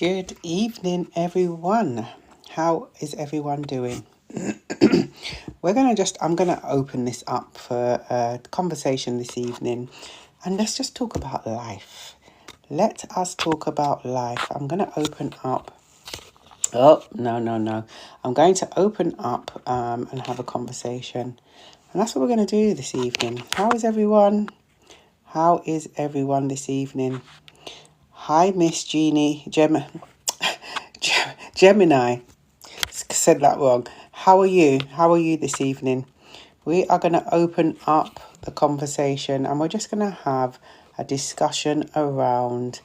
Good evening, everyone. How is everyone doing? I'm going to open this up for a conversation this evening, and let's just talk about life. Let us talk about life. I'm going to open up. Oh, no. I'm going to open up and have a conversation. And that's what we're going to do this evening. How is everyone? How is everyone this evening? Hi, Miss Jeannie. Gemini. Said that wrong. How are you? How are you this evening? We are going to open up the conversation and we're just going to have a discussion around.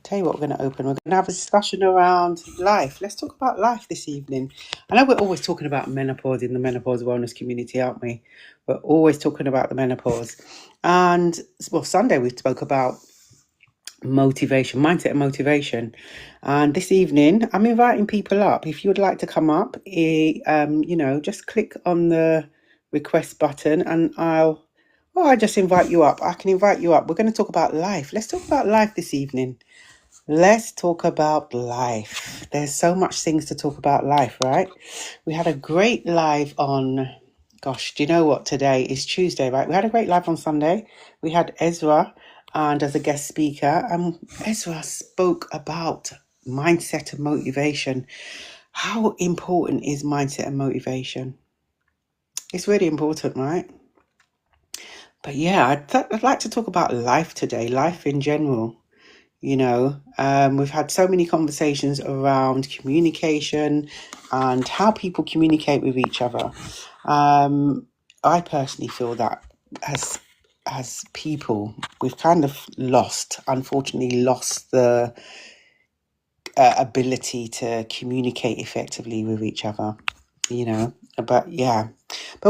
Tell you what, we're going to have a discussion around life. Let's talk about life this evening. I know we're always talking about menopause in the menopause wellness community, aren't we? We're always talking about the menopause. And well, Sunday we spoke about mindset and motivation, and this evening I'm inviting people up. If you would like to come up, just click on the request button and I just invite you up. I can invite you up. We're going to talk about life. Let's talk about life this evening. Let's talk about life. There's so much things to talk about life, right? We had a great live on, gosh, do you know what? Today is Tuesday, right? We had a great live on Sunday. We had Ezra and as a guest speaker, and Ezra spoke about mindset and motivation. How important is mindset and motivation? It's really important, right? But yeah, I'd like to talk about life today, life in general. We've had so many conversations around communication and how people communicate with each other. I personally feel that as people, we've kind of unfortunately lost the ability to communicate effectively with each other, But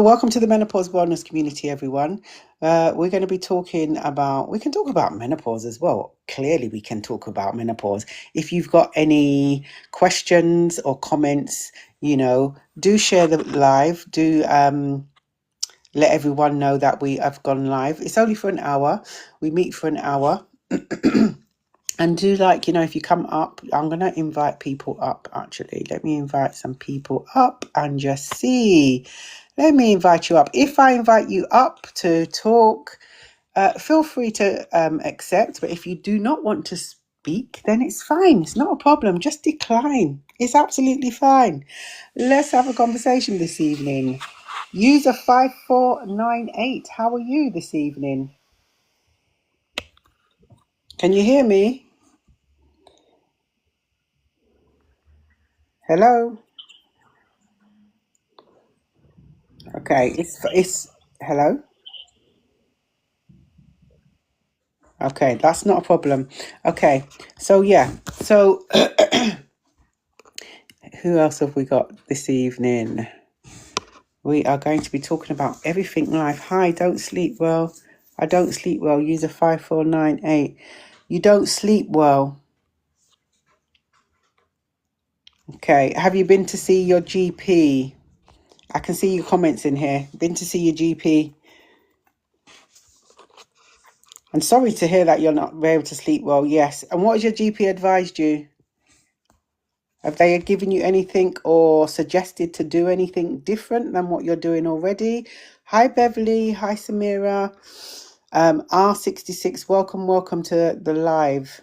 welcome to the Menopause Wellness community, everyone. We're going to be we can talk about menopause as well. Clearly, we can talk about menopause. If you've got any questions or comments, do share the live. Do let everyone know that we have gone live. It's only for an hour. We meet for an hour. And if you come up, I'm going to invite people up, actually. Let me invite some people up and just see. Let me invite you up. If I invite you up to talk, feel free to accept. But if you do not want to speak, then it's fine. It's not a problem. Just decline. It's absolutely fine. Let's have a conversation this evening. User 5498, how are you this evening? Can you hear me? Hello? Okay, it's hello? Okay, that's not a problem. Okay, so who else have we got this evening? We are going to be talking about everything life. Hi, don't sleep well. I don't sleep well. User 5498. You don't sleep well. Okay, have you been to see your GP? I can see your comments in here. Been to see your GP? I'm sorry to hear that you're not able to sleep well. Yes. And what has your GP advised you? Have they given you anything or suggested to do anything different than what you're doing already? Hi, Beverly. Hi, Samira. R66, welcome to the live.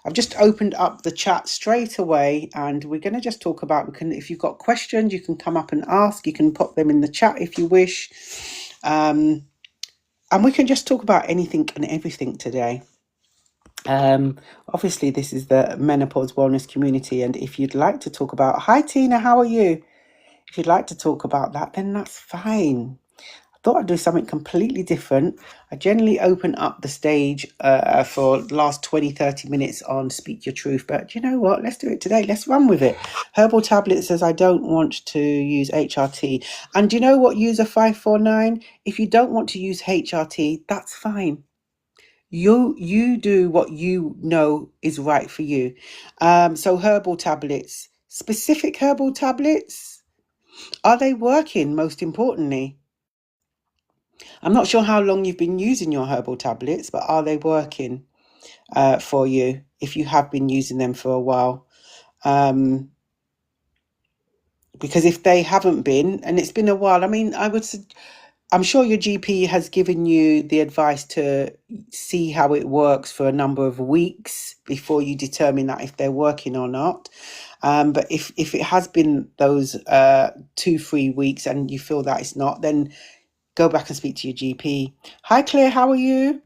I've just opened up the chat straight away and we're going to just talk about, if you've got questions, you can come up and ask. You can pop them in the chat if you wish. And we can just talk about anything and everything today. Obviously this is the Menopause Wellness community, and if you'd like to talk about, hi Tina, how are you? If you'd like to talk about that, then that's fine. I thought I'd do something completely different. I generally open up the stage for last 20-30 minutes on Speak Your Truth, but you know what, let's do it today. Let's run with it. Herbal Tablet says I don't want to use HRT, and you know what, user 549, if you don't want to use HRT, that's fine. You do what you know is right for you. So herbal tablets, specific herbal tablets, are they working? Most importantly, I'm not sure how long you've been using your herbal tablets, but are they working for you if you have been using them for a while? Um, because if they haven't been, and it's been a while, I mean, I'm sure your GP has given you the advice to see how it works for a number of weeks before you determine that if they're working or not. But if it has been those 2, 3 weeks and you feel that it's not, then go back and speak to your GP. Hi Claire, how are you?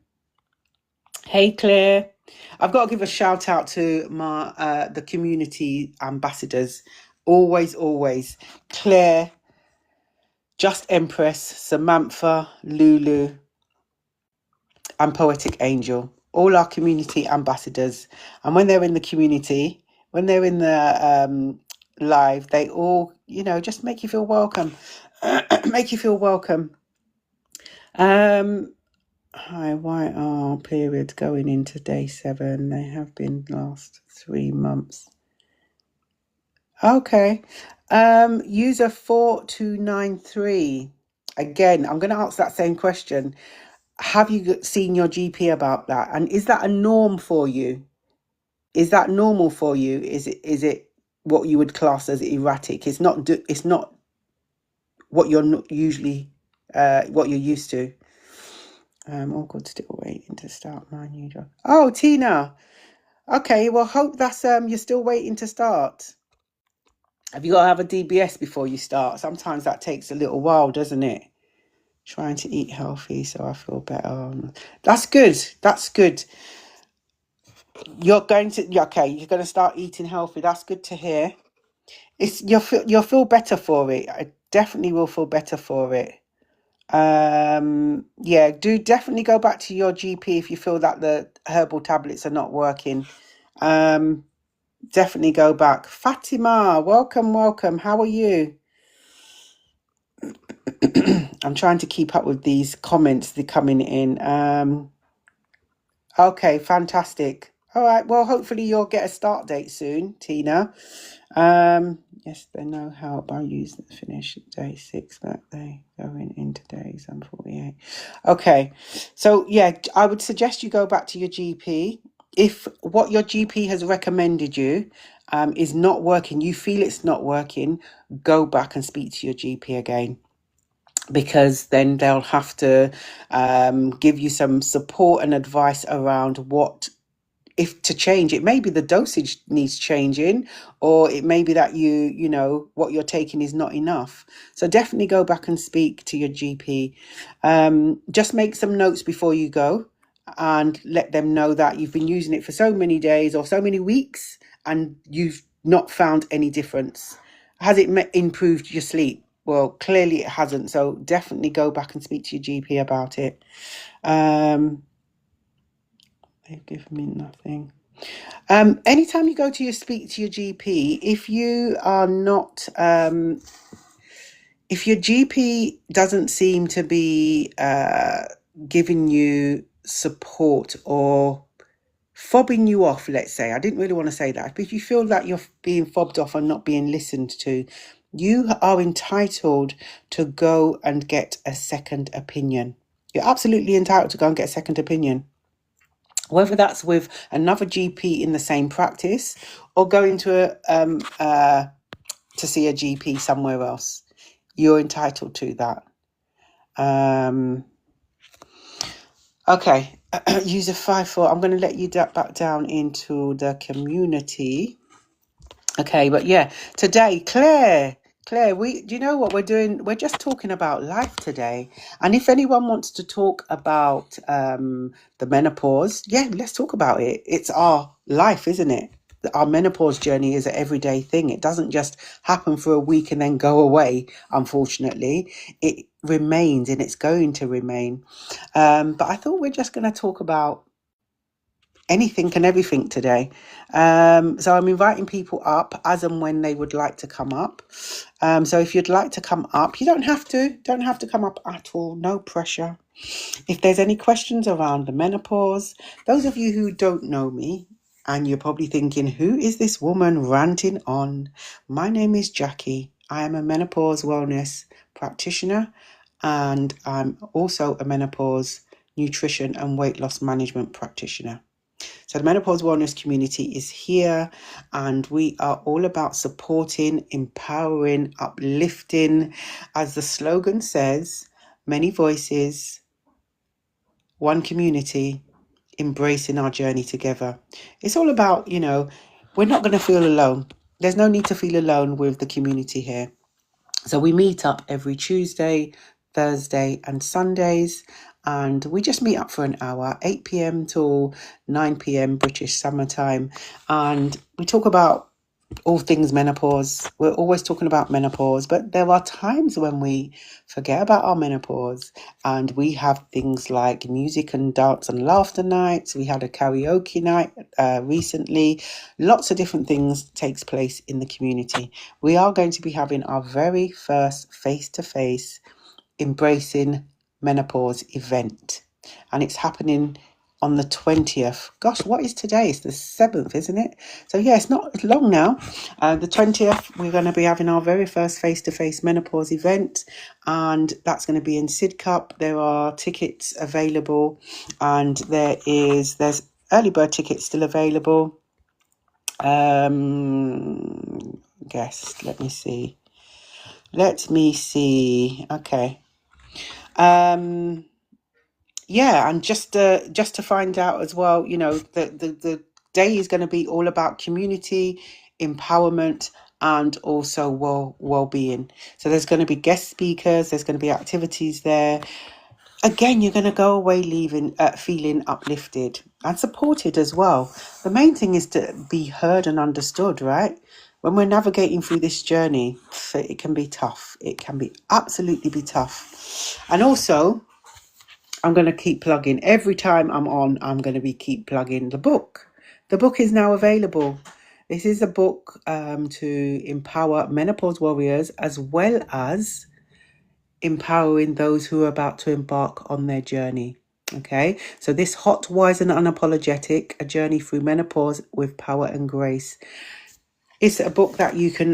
Hey Claire. I've got to give a shout out to my the community ambassadors. Always, always. Claire, Just Empress, Samantha, Lulu, and Poetic Angel. All our community ambassadors. And when they're in the community, when they're in the live, they all, just make you feel welcome. Make you feel welcome. Hi, why are periods going into day 7? They have been last 3 months. Okay. User 4293. Again, I'm going to ask that same question. Have you seen your GP about that? And is that a norm for you? Is that normal for you? Is it what you would class as erratic? It's not what you're usually what you're used to. All good, still waiting to start my new job. Oh, Tina. Okay, well, hope that's you're still waiting to start. Have you got to have a DBS before you start? Sometimes that takes a little while, doesn't it? Trying to eat healthy so I feel better. That's good. That's good. You're going to start eating healthy. That's good to hear. You'll feel better for it. I definitely will feel better for it. Yeah, do definitely go back to your GP if you feel that the herbal tablets are not working. Definitely go back. Fatima, welcome. How are you? I'm trying to keep up with these comments that are coming in. Okay, fantastic. All right, well, hopefully you'll get a start date soon, Tina. Yes, they know help. I use the finish day 6, but they going into days and 48. Okay, so yeah, I would suggest you go back to your GP. If what your GP has recommended you is not working, you feel it's not working, go back and speak to your GP again, because then they'll have to give you some support and advice around what if to change. It may be the dosage needs changing, or it may be that what you're taking is not enough. So definitely go back and speak to your GP. Just make some notes before you go and let them know that you've been using it for so many days or so many weeks and you've not found any difference. Has it improved your sleep? Well, clearly it hasn't. So definitely go back and speak to your GP about it. They've given me nothing. Anytime you go to speak to your GP, if you are not, if your GP doesn't seem to be giving you support or fobbing you off, let's say, I didn't really want to say that, but if you feel that you're being fobbed off and not being listened to, you are entitled to go and get a second opinion. You're absolutely entitled to go and get a second opinion. Whether that's with another GP in the same practice or going to see a GP somewhere else, you're entitled to that. Okay, user 54. I'm going to let you back down into the community. Okay, but yeah, today, Claire, do you know what we're doing? We're just talking about life today. And if anyone wants to talk about the menopause, yeah, let's talk about it. It's our life, isn't it? Our menopause journey is an everyday thing. It doesn't just happen for a week and then go away, unfortunately. It remains and it's going to remain. But I thought we're just going to talk about anything and everything today. So I'm inviting people up as and when they would like to come up. So if you'd like to come up, you don't have to come up at all. No pressure. If there's any questions around the menopause, those of you who don't know me, and you're probably thinking, who is this woman ranting on? My name is Jackie. I am a menopause wellness practitioner, and I'm also a menopause nutrition and weight loss management practitioner. So the Menopause Wellness community is here, and we are all about supporting, empowering, uplifting. As the slogan says, many voices, one community, embracing our journey together. It's all about, we're not going to feel alone. There's no need to feel alone with the community here. So we meet up every Tuesday, Thursday, and Sundays, and we just meet up for an hour, 8 p.m. till 9 p.m. British summertime, and we talk about all things menopause. We're always talking about menopause, but there are times when we forget about our menopause, and we have things like music and dance and laughter nights. We had a karaoke night recently. Lots of different things takes place in the community. We are going to be having our very first face-to-face embracing menopause event, and it's happening on the 20th. Gosh, what is today? It's the 7th, isn't it? So yeah, it's not long now. The 20th, we're going to be having our very first face-to-face menopause event, and that's going to be in Sidcup. There are tickets available, and there's early bird tickets still available. Guess, let me see. Okay. Yeah, and just to find out as well, the day is going to be all about community empowerment and also well-being. So there's going to be guest speakers, there's going to be activities there. Again, you're going to go away feeling uplifted and supported as well. The main thing is to be heard and understood, right? When we're navigating through this journey, it can be tough. It can be absolutely be tough. And also, I'm going to keep plugging. Every time I'm on, I'm going to keep plugging the book. The book is now available. This is a book to empower menopause warriors, as well as empowering those who are about to embark on their journey. Okay, so this Hot, Wise and Unapologetic, A Journey Through Menopause with Power and Grace. It's a book that you can,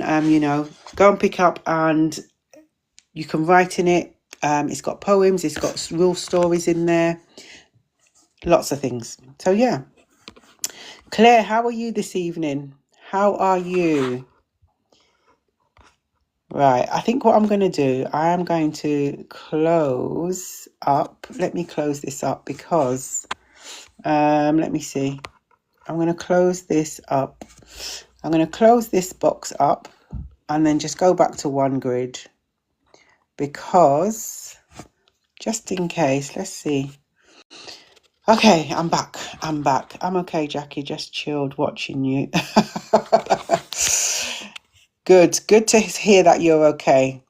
go and pick up, and you can write in it. It's got poems, it's got real stories in there. Lots of things. So yeah. Claire, how are you this evening? How are you? Right, I think what I'm going to do, I am going to close up. Let me close this up because, let me see. I'm going to close this up. I'm going to close this box up and then just go back to one grid because, just in case, let's see. Okay, I'm back. I'm okay, Jackie, just chilled watching you. Good to hear that you're okay.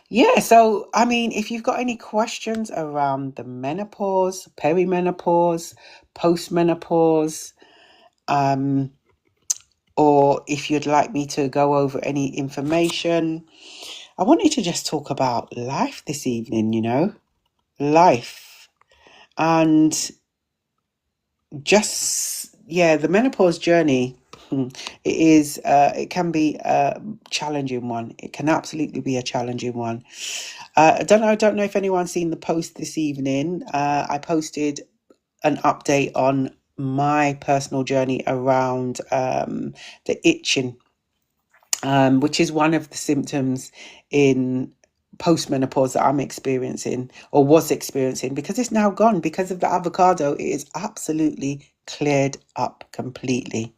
Yeah, so I mean, if you've got any questions around the menopause, perimenopause, postmenopause, or if you'd like me to go over any information, I wanted to just talk about life this evening, life. And just, yeah, the menopause journey, it can be a challenging one. It can absolutely be a challenging one. I don't know if anyone's seen the post this evening. I posted an update on my personal journey around the itching, which is one of the symptoms in postmenopause that I'm experiencing or was experiencing, because it's now gone. Because of the avocado, it is absolutely cleared up completely.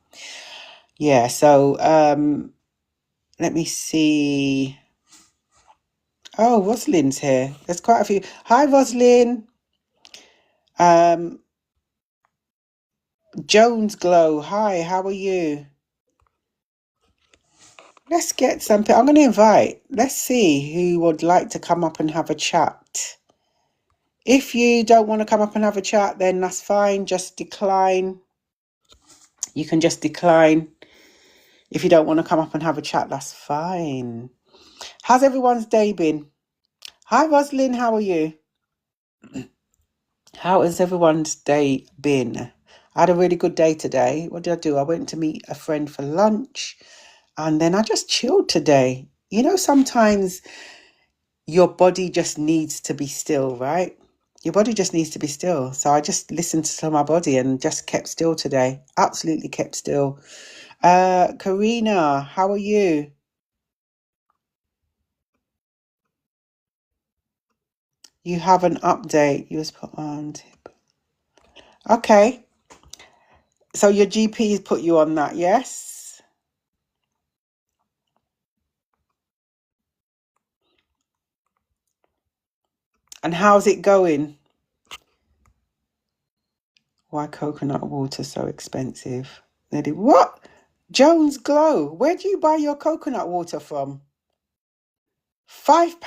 Yeah, so let me see. Oh, Rosalind's here. There's quite a few. Hi, Rosalind. Jones Glow. Hi, how are you? Let's get something. I'm going to invite. Let's see who would like to come up and have a chat. If you don't want to come up and have a chat, then that's fine. Just decline. You can just decline. If you don't want to come up and have a chat, that's fine. How's everyone's day been? Hi, Rosalind. How are you? How has everyone's day been? I had a really good day today. What did I do? I went to meet a friend for lunch, and then I just chilled today. Sometimes your body just needs to be still, right? Your body just needs to be still. So I just listened to my body and just kept still today. Absolutely kept still. Karina, how are you? You have an update. You was put on. Okay. So your GP put you on that, yes? And how's it going? Why coconut water so expensive? What? Jones Glow. Where do you buy your coconut water from? £5.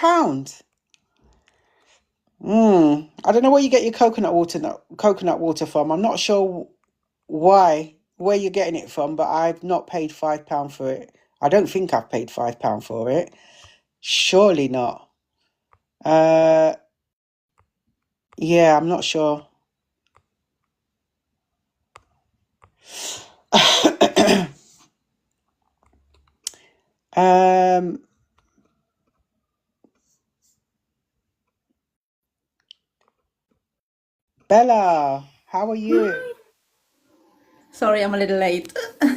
I don't know where you get your coconut water from. I'm not sure where you're getting it from, but I've not paid £5 for it. I don't think I've paid £5 for it. Surely not. Uh, yeah, I'm not sure. um, Bella, how are you? Sorry, I'm a little late.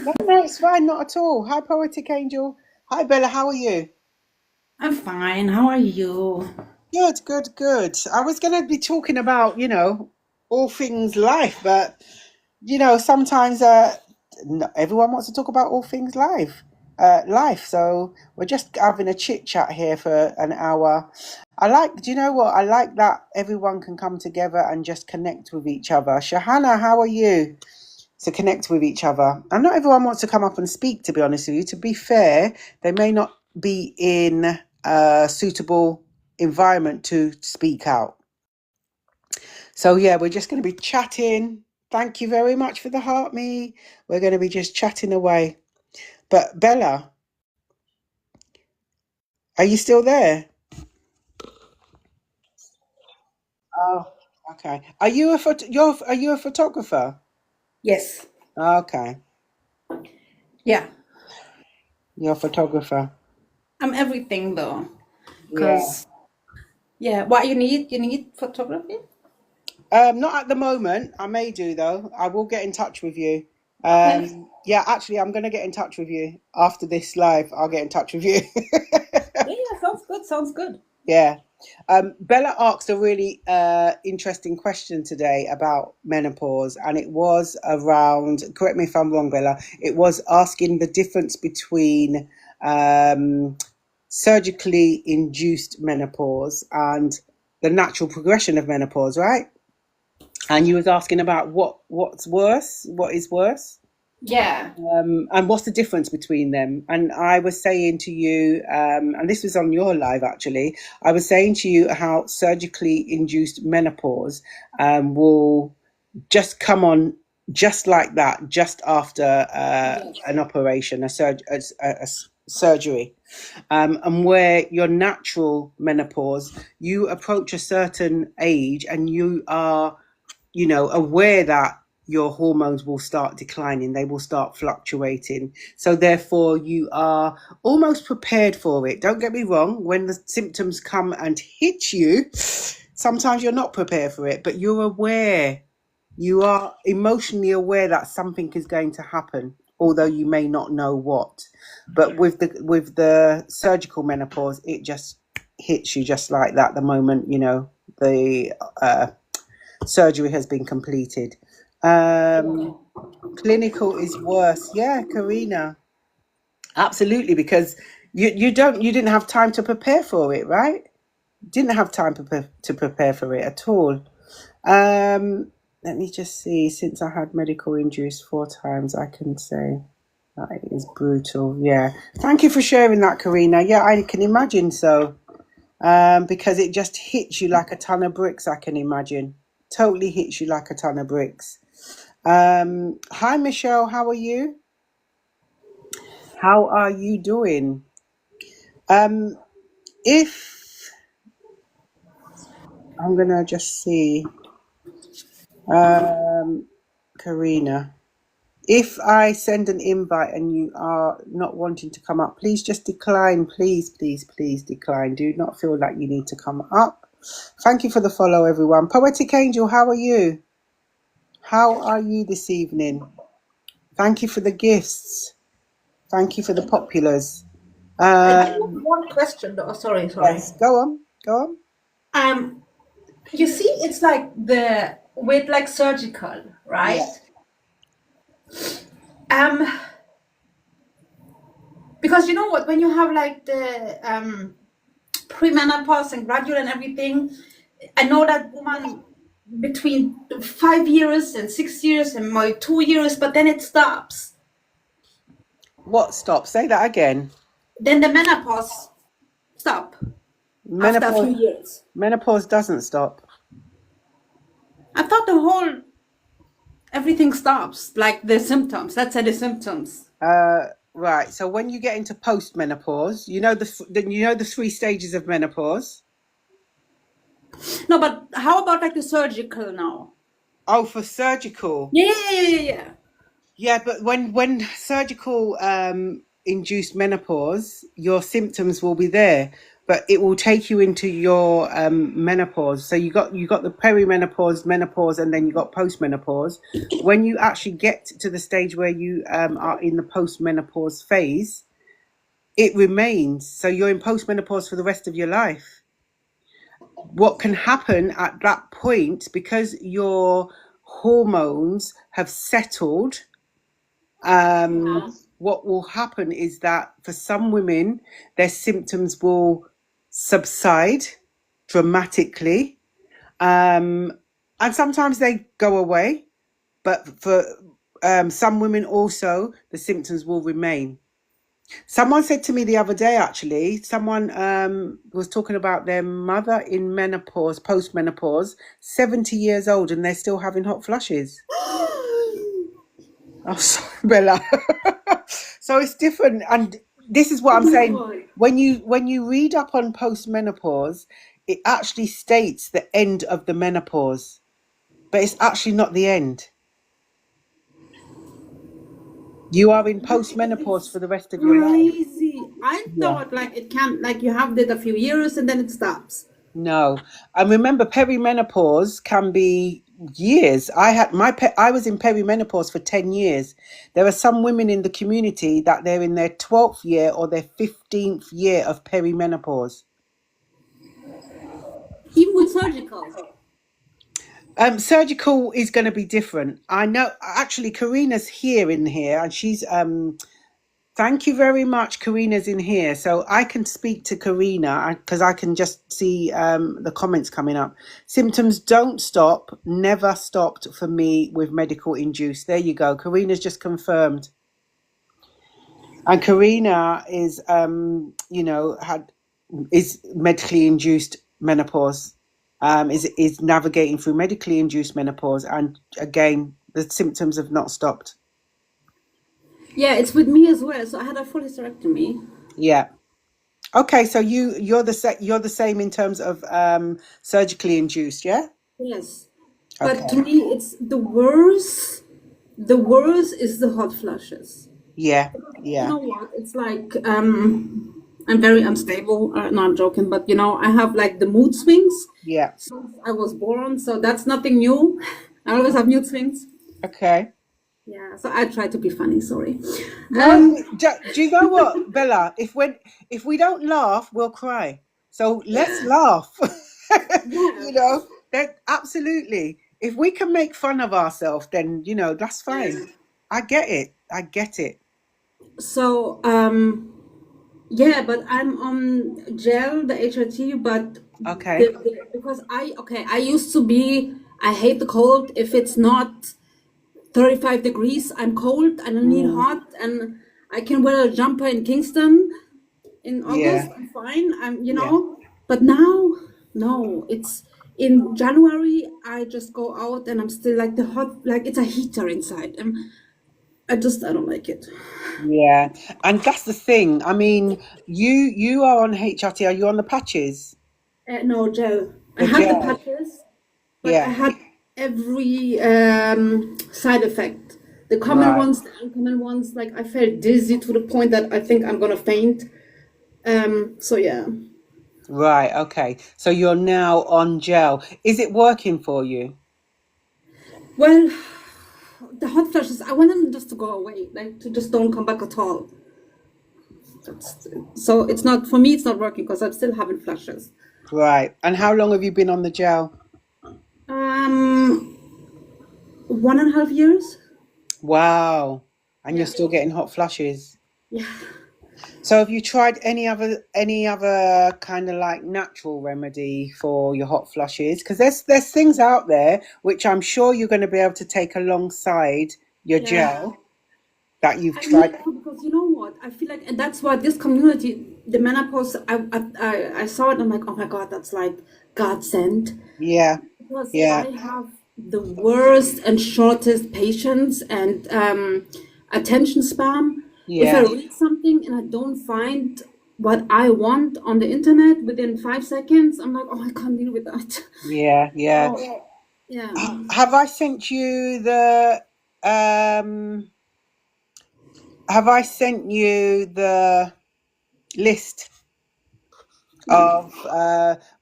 No, it's fine, not at all. Hi, Poetic Angel. Hi, Bella, how are you? I'm fine. How are you? Good, good, good. I was going to be talking about, all things life, but, sometimes not everyone wants to talk about all things life. So we're just having a chit chat here for an hour. Do you know what? I like that everyone can come together and just connect with each other. Shahana, how are you? To connect with each other. And not everyone wants to come up and speak, to be honest with you. To be fair, they may not be in a suitable environment to speak out. So, yeah, we're just going to be chatting. Thank you very much for the heart, me. We're going to be just chatting away. But, Bella, are you still there? Oh, okay. Are you a photographer? Yes. Okay, Yeah. you're a photographer. I'm everything though. Yeah. Cause yeah, what you need? You need photography? Not at the moment. I may do though. I will get in touch with you. Okay. Yeah, actually, I'm gonna get in touch with you after this live. I'll get in touch with you. Yeah, yeah, sounds good. Sounds good. Yeah. Bella asked a really interesting question today about menopause, and it was around, correct me if I'm wrong, Bella, it was asking the difference between um, surgically induced menopause and the natural progression of menopause, right? And you was asking about what's worse, what is worse, Yeah. and what's the difference between them. And I was saying to you, and this was on your live actually, I was saying to you how surgically induced menopause will just come on just like that, just after Yes. an operation, a surgery. And where your natural menopause, you approach a certain age and you are aware that your hormones will start declining, they will start fluctuating. So, therefore, you are almost prepared for it. Don't get me wrong, when the symptoms come and hit you, sometimes you're not prepared for it, but you're aware. You are emotionally aware that something is going to happen, although you may not know what. But with the surgical menopause, it just hits you just like that the moment the surgery has been completed. Um, Clinical is worse. Yeah, Karina, absolutely, because you didn't have time to prepare for it, right? Didn't have time to prepare for it at all. Let me just see. Since I had medical injuries 4 times, I can say that it is brutal. Yeah. Thank you for sharing that, Karina. Yeah, I can imagine so. Because it just hits you like a ton of bricks, I can imagine. Totally hits you like a ton of bricks. Hi, Michelle. How are you? How are you doing? Um, if I'm gonna just see, um, Karina, if I send an invite and you are not wanting to come up, please just decline. Please, please, please decline. Do not feel like you need to come up. Thank you for the follow, everyone. Poetic Angel, how are you? How are you this evening? Thank you for the gifts. Thank you for the populars. I do have Um, one question though. Oh, sorry. yes, go on, go on. Um, you see, it's like the with like surgical, Yeah. right? Um, because you know what, when you have like the premenopause and gradual and everything, I know that woman between 5 years and 6 years and my 2 years, but then it stops. What stop? Say that again. Then the menopause stop after a few Menopause. years. Menopause doesn't stop. I thought the whole everything stops, like the symptoms. Let's say the symptoms. Right. So when you get into postmenopause, you know the three stages of menopause. No, but how about like the surgical now? Oh, for surgical. Yeah. Yeah, but when surgical induced menopause, your symptoms will be there, but it will take you into your menopause. So you got the perimenopause, menopause, and then you got postmenopause. When you actually get to the stage where you are in the postmenopause phase, it remains. So you're in postmenopause for the rest of your life. What can happen at that point, because your hormones have settled, what will happen is that for some women, their symptoms will subside dramatically. And sometimes they go away, but for some women also, the symptoms will remain. Someone said to me the other day, actually, someone was talking about their mother in menopause, post-menopause, 70 years old, and they're still having hot flushes. Oh, sorry, Bella. So it's different, and this is what Oh I'm my saying. god. When you read up on postmenopause, it actually states the end of the menopause, but it's actually not the end. You are in postmenopause It's for the rest of your life. crazy. I Yeah. thought like it can't like you have it a few years and then it stops. No. And remember, perimenopause can be years. I was in perimenopause for 10 years. There are some women in the community that they're in their 12th year or their 15th year of perimenopause. Even with surgical. Surgical is going to be different. I know, actually, Karina's here, and she's thank you very much. Karina's in here, so I can speak to Karina because I can just see the comments coming up. Symptoms don't stop, never stopped for me with medical induced. There you go. Karina's just confirmed, and Karina is is medically induced menopause. Is navigating through medically induced menopause, and again, the symptoms have not stopped. Yeah, it's with me as well. So I had a full hysterectomy. Yeah. Okay, so you're the same in terms of surgically induced, yeah? Yes. But to Okay. me it's the worst. The worst is the hot flushes. Yeah, You yeah, know what? It's like I'm very unstable. No, I'm joking, but you know, I have like the mood swings yeah. since I was born, so that's nothing new. I always have mood swings. Okay. Yeah, so I try to be funny, sorry. No, Um do you know what, Bella? If we don't laugh, we'll cry. So let's laugh. yeah. You know, that absolutely. If we can make fun of ourselves, then that's fine. I get it. I get it. So yeah, but I'm on gel, the HRT, but Okay. because I used to be I hate the cold. If it's not 35 degrees, I'm cold and I need Mm, hot and I can wear a jumper in Kingston in yeah, August. I'm fine. yeah. But now, no, it's in January. I just go out and I'm still like the hot, like it's a heater inside. I don't like it. Yeah, and that's the thing. I mean, you are on HRT. Are you on the patches? No, gel. I The had the gel. patches, but I Yeah. had every side effect. The common Right. ones, the uncommon ones. Like I felt dizzy to the point that I think I'm gonna faint. So yeah. Right, okay. So you're now on gel. Is it working for you? Well, the hot flashes, I want them just to go away, like to just don't come back at all. That's, so it's not, for me, it's not working because I'm still having flashes. Right. And how long have you been on the gel? Um, 1.5 years. Wow. And you're Yeah. still getting hot flushes. Yeah. So have you tried any other kind of like natural remedy for your hot flushes? Because there's things out there which I'm sure you're going to be able to take alongside your Yeah. gel that you've I tried. need to, because you know what? I feel like, and that's why this community, the menopause, I saw it. I'm like, oh my god, that's like God sent. Yeah, Because I yeah, have the worst and shortest patience and attention span. If I yeah, read something and I don't find what I want on the internet within 5 seconds, I'm like, oh, I can't deal with that. yeah, yeah. So, yeah, Have I sent you the um have I sent you the list no, of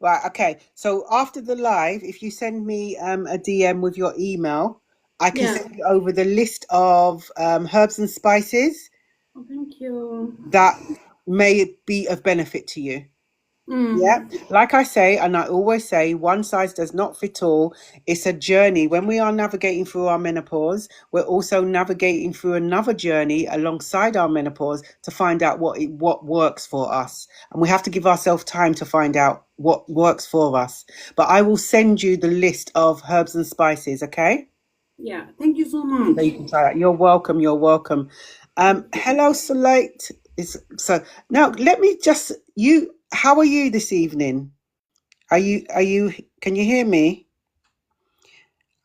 right, okay. So after the live, if you send me a DM with your email, I can yeah. send you over the list of herbs and spices Oh, thank you. that may be of benefit to you. Yeah, Mm, like I say, and I always say, one size does not fit all. It's a journey. When we are navigating through our menopause, we're also navigating through another journey alongside our menopause to find out what works for us. And we have to give ourselves time to find out what works for us. But I will send you the list of herbs and spices, okay? yeah, thank you so So much. you can try that. You're welcome. You're welcome. Hello, Select. Is so now. Let me just you. How are you this evening? Are you can you hear me?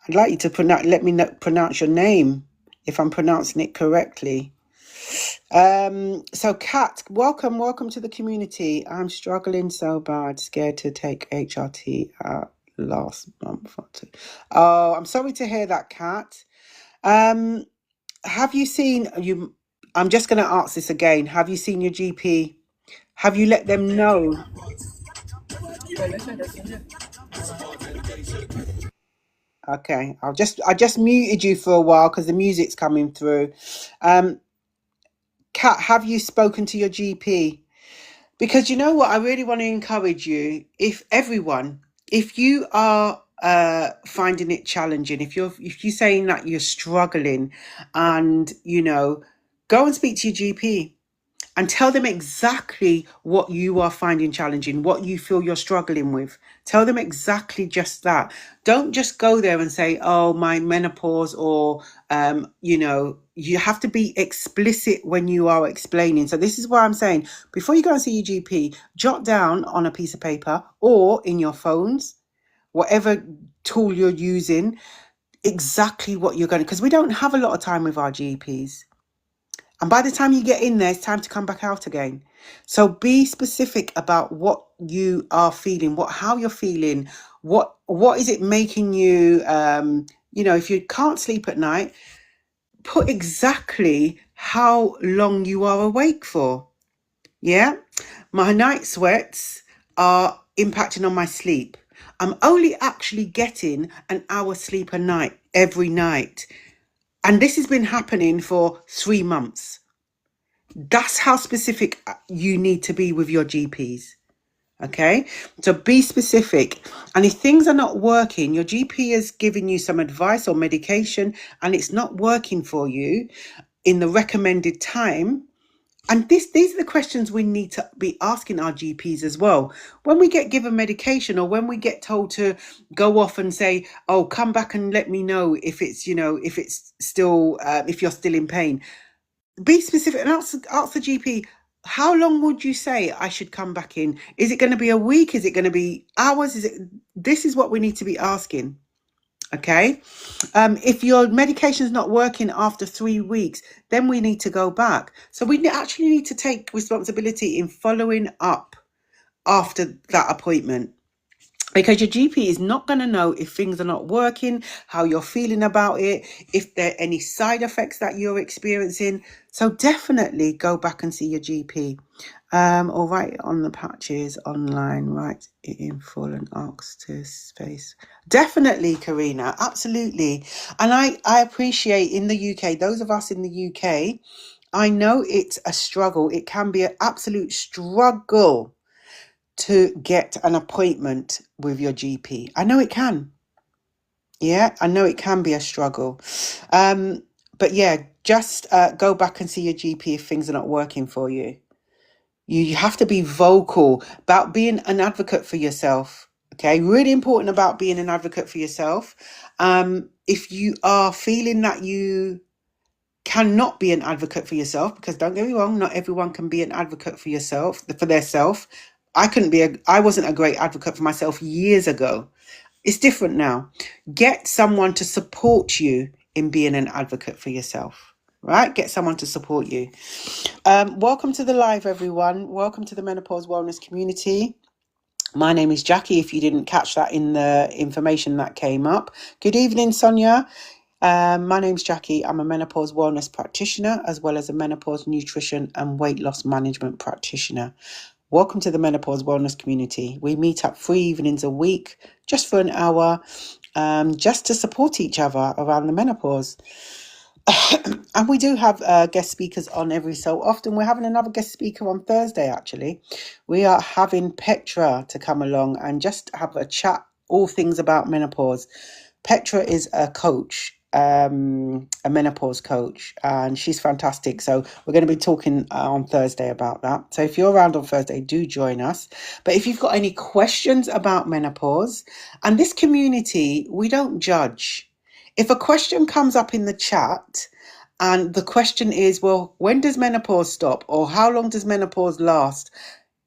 I'd like you to pronounce your name if I'm pronouncing it correctly. So Kat, welcome to the community. I'm struggling so bad, scared to take HRT last month or two. Oh, I'm sorry to hear that, Kat. Um, have you seen you I'm just gonna ask this again. Have you seen your GP? Have you let them know? Okay, I just muted you for a while because the music's coming through. Um, Kat, have you spoken to your GP? Because you know what, I really want to encourage you. If you are finding it challenging, if you're saying that you're struggling, and go and speak to your GP and tell them exactly what you are finding challenging, what you feel you're struggling with. Tell them exactly just that. Don't just go there and say, oh, my menopause, or, you have to be explicit when you are explaining. So, this is what I'm saying. Before you go and see your GP, jot down on a piece of paper or in your phones, whatever tool you're using, exactly what you're going to, because we don't have a lot of time with our GPs. And by the time you get in there, it's time to come back out again. So be specific about what you are feeling, how you're feeling, what is it making you if you can't sleep at night, put exactly how long you are awake for. Yeah? My night sweats are impacting on my sleep. I'm only actually getting an hour sleep a night every night. And this has been happening for 3 months. That's how specific you need to be with your GPs. Okay, so be specific. And if things are not working, your GP is giving you some advice or medication and it's not working for you in the recommended time. And these are the questions we need to be asking our GPs as well. When we get given medication, or when we get told to go off and say, oh, come back and let me know if it's still, if you're still in pain, be specific and ask the GP, how long would you say I should come back in? Is it going to be a week? Is it going to be hours? This is what we need to be asking. Okay. If your medication is not working after 3 weeks, then we need to go back. So we actually need to take responsibility in following up after that appointment. because your GP is not going to know if things are not working, how you're feeling about it, if there are any side effects that you're experiencing. So definitely go back and see your GP. Or write it on the patches online, write it in full and ask to space. Definitely, Karina, absolutely. And I appreciate in the UK, those of us in the UK, I know it's a struggle. It can be an absolute struggle to get an appointment with your GP. I know it can. Yeah, I know it can be a struggle. Um, but yeah, just go back and see your GP if things are not working for you. You have to be vocal about being an advocate for yourself. Okay, really important about being an advocate for yourself. If you are feeling that you cannot be an advocate for yourself, because don't get me wrong, not everyone can be an advocate for yourself, for their self. I wasn't a great advocate for myself years ago. It's different now. Get someone to support you in being an advocate for yourself, right? Get someone to support you. Welcome to the live, everyone. Welcome to the Menopause Wellness community. My name is Jackie, if you didn't catch that in the information that came up. Good evening, Sonia. My name's Jackie. I'm a menopause wellness practitioner as well as a menopause nutrition and weight loss management practitioner. Welcome to the Menopause Wellness community. We meet up 3 evenings a week just for an hour, just to support each other around the menopause. And we do have guest speakers on every so often. We're having another guest speaker on Thursday, actually. We are having Petra to come along and just have a chat, all things about menopause. Petra is a coach, a menopause coach, and she's fantastic. So we're going to be talking on Thursday about that. So if you're around on Thursday, do join us. But if you've got any questions about menopause, and this community, we don't judge. If a question comes up in the chat and the question is, well, when does menopause stop? Or how long does menopause last?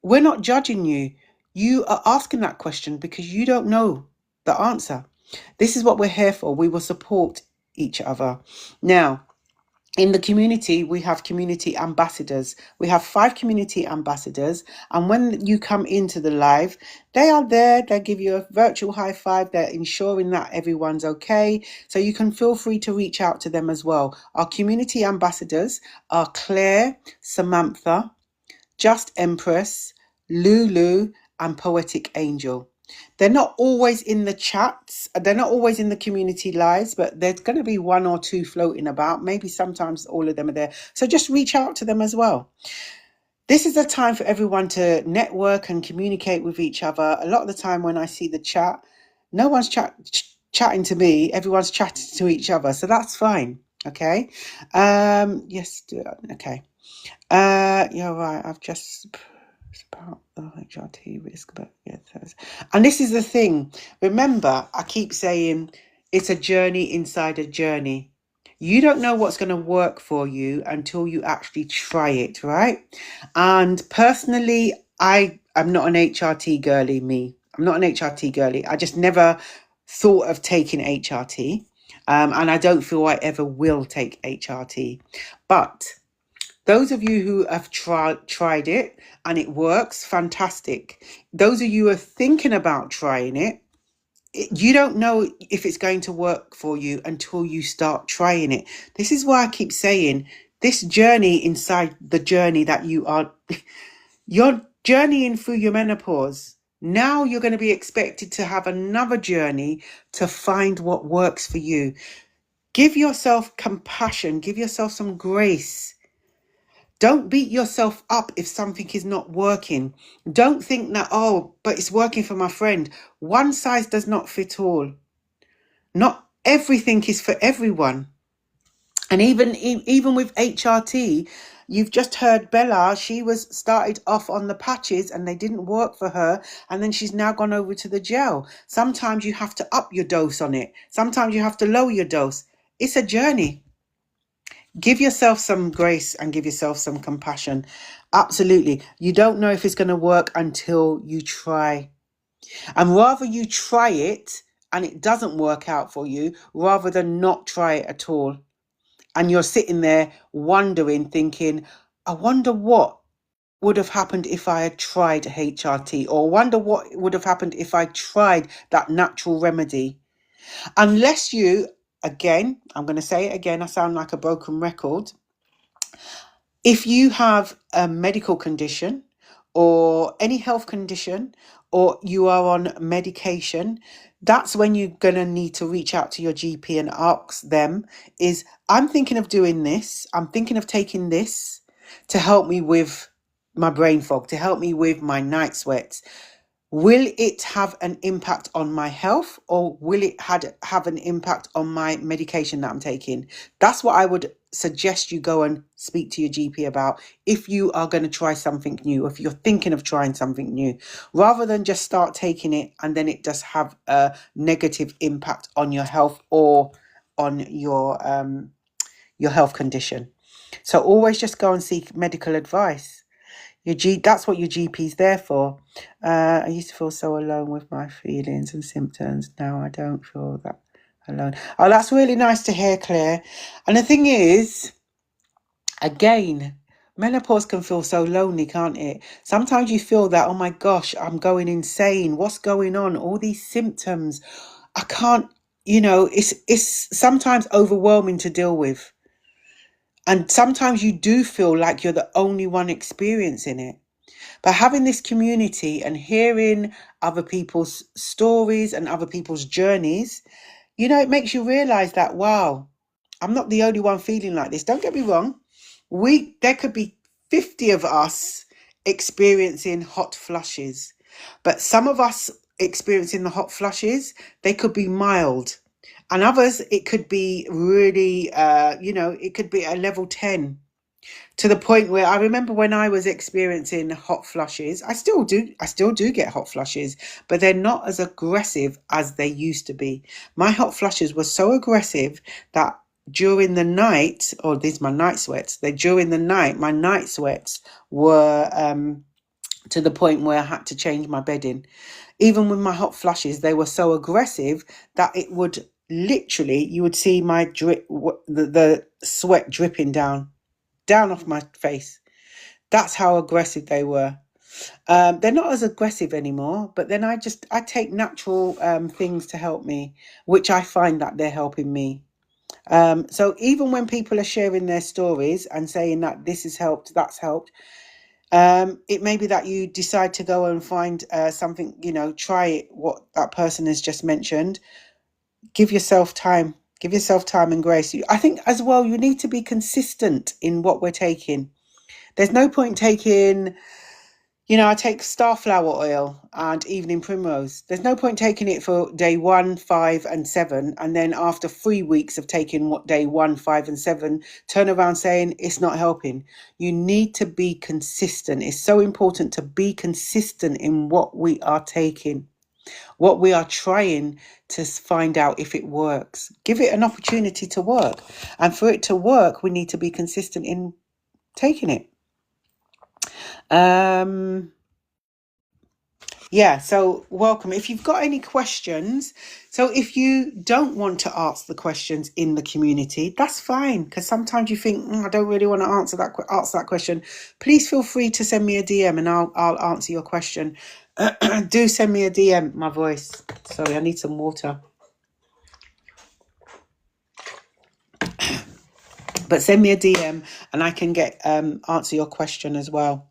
We're not judging you. You are asking that question because you don't know the answer. This is what we're here for. We will support each other. Now, in the community, we have community ambassadors. We have 5 community ambassadors. And when you come into the live, they are there. They give you a virtual high five. They're ensuring that everyone's okay. So you can feel free to reach out to them as well. Our community ambassadors are Claire, Samantha, Just Empress, Lulu, and Poetic Angel. They're not always in the chats, they're not always in the community lives, but there's going to be 1 or 2 floating about. Maybe sometimes all of them are there. So just reach out to them as well. This is a time for everyone to network and communicate with each other. A lot of the time when I see the chat, no one's chatting to me, everyone's chatting to each other. So that's fine. Okay. Yes. Okay. You're right. I've just about the HRT risk, but yeah. And this is the thing. Remember, I keep saying it's a journey inside a journey. You don't know what's going to work for you until you actually try it, right? And personally, I am not an HRT girly, me. I'm not an HRT girly. I just never thought of taking HRT. And I don't feel I ever will take HRT. But those of you who have tried it and it works, fantastic. Those of you who are thinking about trying it, you don't know if it's going to work for you until you start trying it. This is why I keep saying this journey inside the journey that you're journeying through your menopause. Now you're going to be expected to have another journey to find what works for you. Give yourself compassion, give yourself some grace. Don't beat yourself up if something is not working. Don't think that, oh, but it's working for my friend. One size does not fit all. Not everything is for everyone. And even with HRT, you've just heard Bella, she was started off on the patches and they didn't work for her. And then she's now gone over to the gel. Sometimes you have to up your dose on it. Sometimes you have to lower your dose. It's a journey. Give yourself some grace and give yourself some compassion. Absolutely. You don't know if it's going to work until you try. And rather you try it and it doesn't work out for you, rather than not try it at all. And you're sitting there wondering, thinking, I wonder what would have happened if I had tried HRT, or wonder what would have happened if I tried that natural remedy. Unless you, again, I'm going to say it again, I sound like a broken record. If you have a medical condition or any health condition, or you are on medication, that's when you're going to need to reach out to your GP and ask them, is I'm thinking of doing this, I'm thinking of taking this to help me with my brain fog, to help me with my night sweats. Will it have an impact on my health, or will it have an impact on my medication that I'm taking? That's what I would suggest you go and speak to your GP about if you are going to try something new, if you're thinking of trying something new, rather than just start taking it and then it does have a negative impact on your health or on your health condition. So always just go and seek medical advice. That's what your GP's there for. I used to feel so alone with my feelings and symptoms. Now I don't feel that alone. Oh, that's really nice to hear, Claire. And the thing is, again, menopause can feel so lonely, can't it? Sometimes you feel that, oh my gosh, I'm going insane. What's going on? All these symptoms. I can't, it's sometimes overwhelming to deal with. And sometimes you do feel like you're the only one experiencing it. But having this community and hearing other people's stories and other people's journeys, it makes you realize that, wow, I'm not the only one feeling like this. Don't get me wrong. There could be 50 of us experiencing hot flushes, but some of us experiencing the hot flushes, they could be mild. And others, it could be really, it could be a level 10, to the point where I remember when I was experiencing hot flushes. I still do get hot flushes, but they're not as aggressive as they used to be. My hot flushes were so aggressive that during the night, or these my night sweats, during the night, my night sweats were to the point where I had to change my bedding. Even with my hot flushes, they were so aggressive that it would literally, you would see my the sweat dripping down off my face. That's how aggressive they were. They're not as aggressive anymore, but then I take natural things to help me, which I find that they're helping me. So even when people are sharing their stories and saying that this has helped, that's helped, it may be that you decide to go and find something, try it, what that person has just mentioned. Give yourself time. Give yourself time and grace. I think as well, you need to be consistent in what we're taking. There's no point taking, I take starflower oil and evening primrose. There's no point taking it for day 1, 5, and 7, and then after 3 weeks of taking what day 1, 5, and 7, turn around saying it's not helping. You need to be consistent. It's so important to be consistent in what we are taking, what we are trying to find out if it works. Give it an opportunity to work. And for it to work, we need to be consistent in taking it. So welcome. If you've got any questions, so if you don't want to ask the questions in the community, that's fine, because sometimes you think, I don't really want to answer that question. Please feel free to send me a DM and I'll answer your question. Do send me a DM. My voice. Sorry, I need some water. But send me a DM and I can get answer your question as well.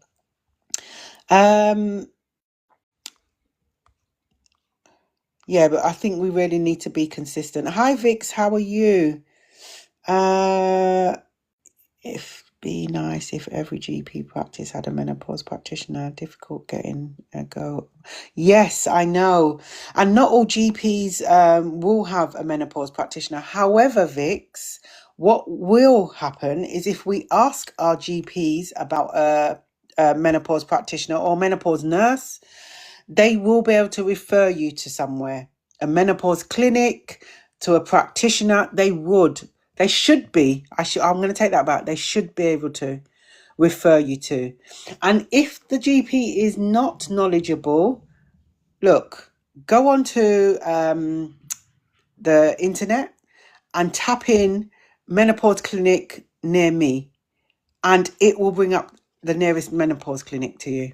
Yeah, but I think we really need to be consistent. Hi, Vix. How are you? Be nice if every GP practice had a menopause practitioner. Difficult getting a go. Yes, I know. And not all GPs will have a menopause practitioner. However, Vix, what will happen is if we ask our GPs about a menopause practitioner or menopause nurse, they will be able to refer you to somewhere, a menopause clinic, to a practitioner. They should be. I'm going to take that back. They should be able to refer you to. And if the GP is not knowledgeable, look, go onto the internet and tap in menopause clinic near me, and it will bring up the nearest menopause clinic to you.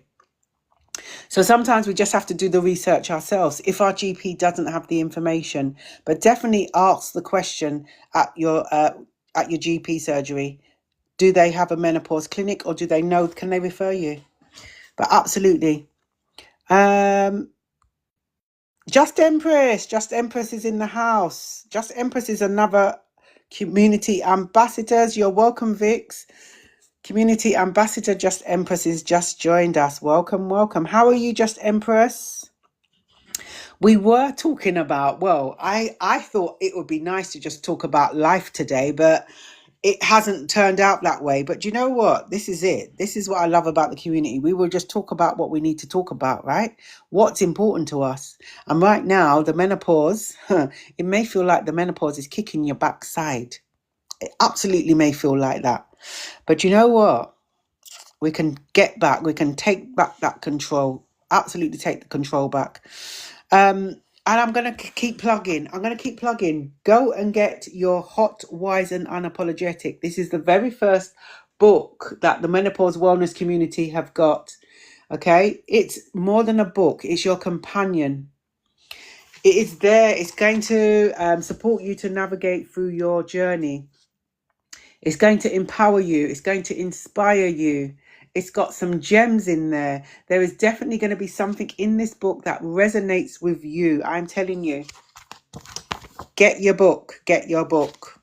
So sometimes we just have to do the research ourselves if our GP doesn't have the information. But definitely ask the question at your GP surgery. Do they have a menopause clinic, or do they know? Can they refer you? But absolutely. Just Empress is in the house. Just Empress is another community ambassadors. You're welcome, Vix. Community ambassador Just Empress has just joined us. Welcome, welcome. How are you, Just Empress? We were talking about, well, I thought it would be nice to just talk about life today, but it hasn't turned out that way. But you know what? This is it. This is what I love about the community. We will just talk about what we need to talk about, right? What's important to us. And right now, the menopause, it may feel like the menopause is kicking your backside. It absolutely may feel like that. But you know what? We can get back. We can take back that control. Absolutely take the control back. And I'm going to keep plugging. Go and get your Hot, Wise and Unapologetic. This is the very first book that the Menopause Wellness community have got. Okay. It's more than a book. It's your companion. It is there. It's going to support you to navigate through your journey. It's going to empower you. It's going to inspire you. It's got some gems in there. There is definitely going to be something in this book that resonates with you. I'm telling you. Get your book. Get your book.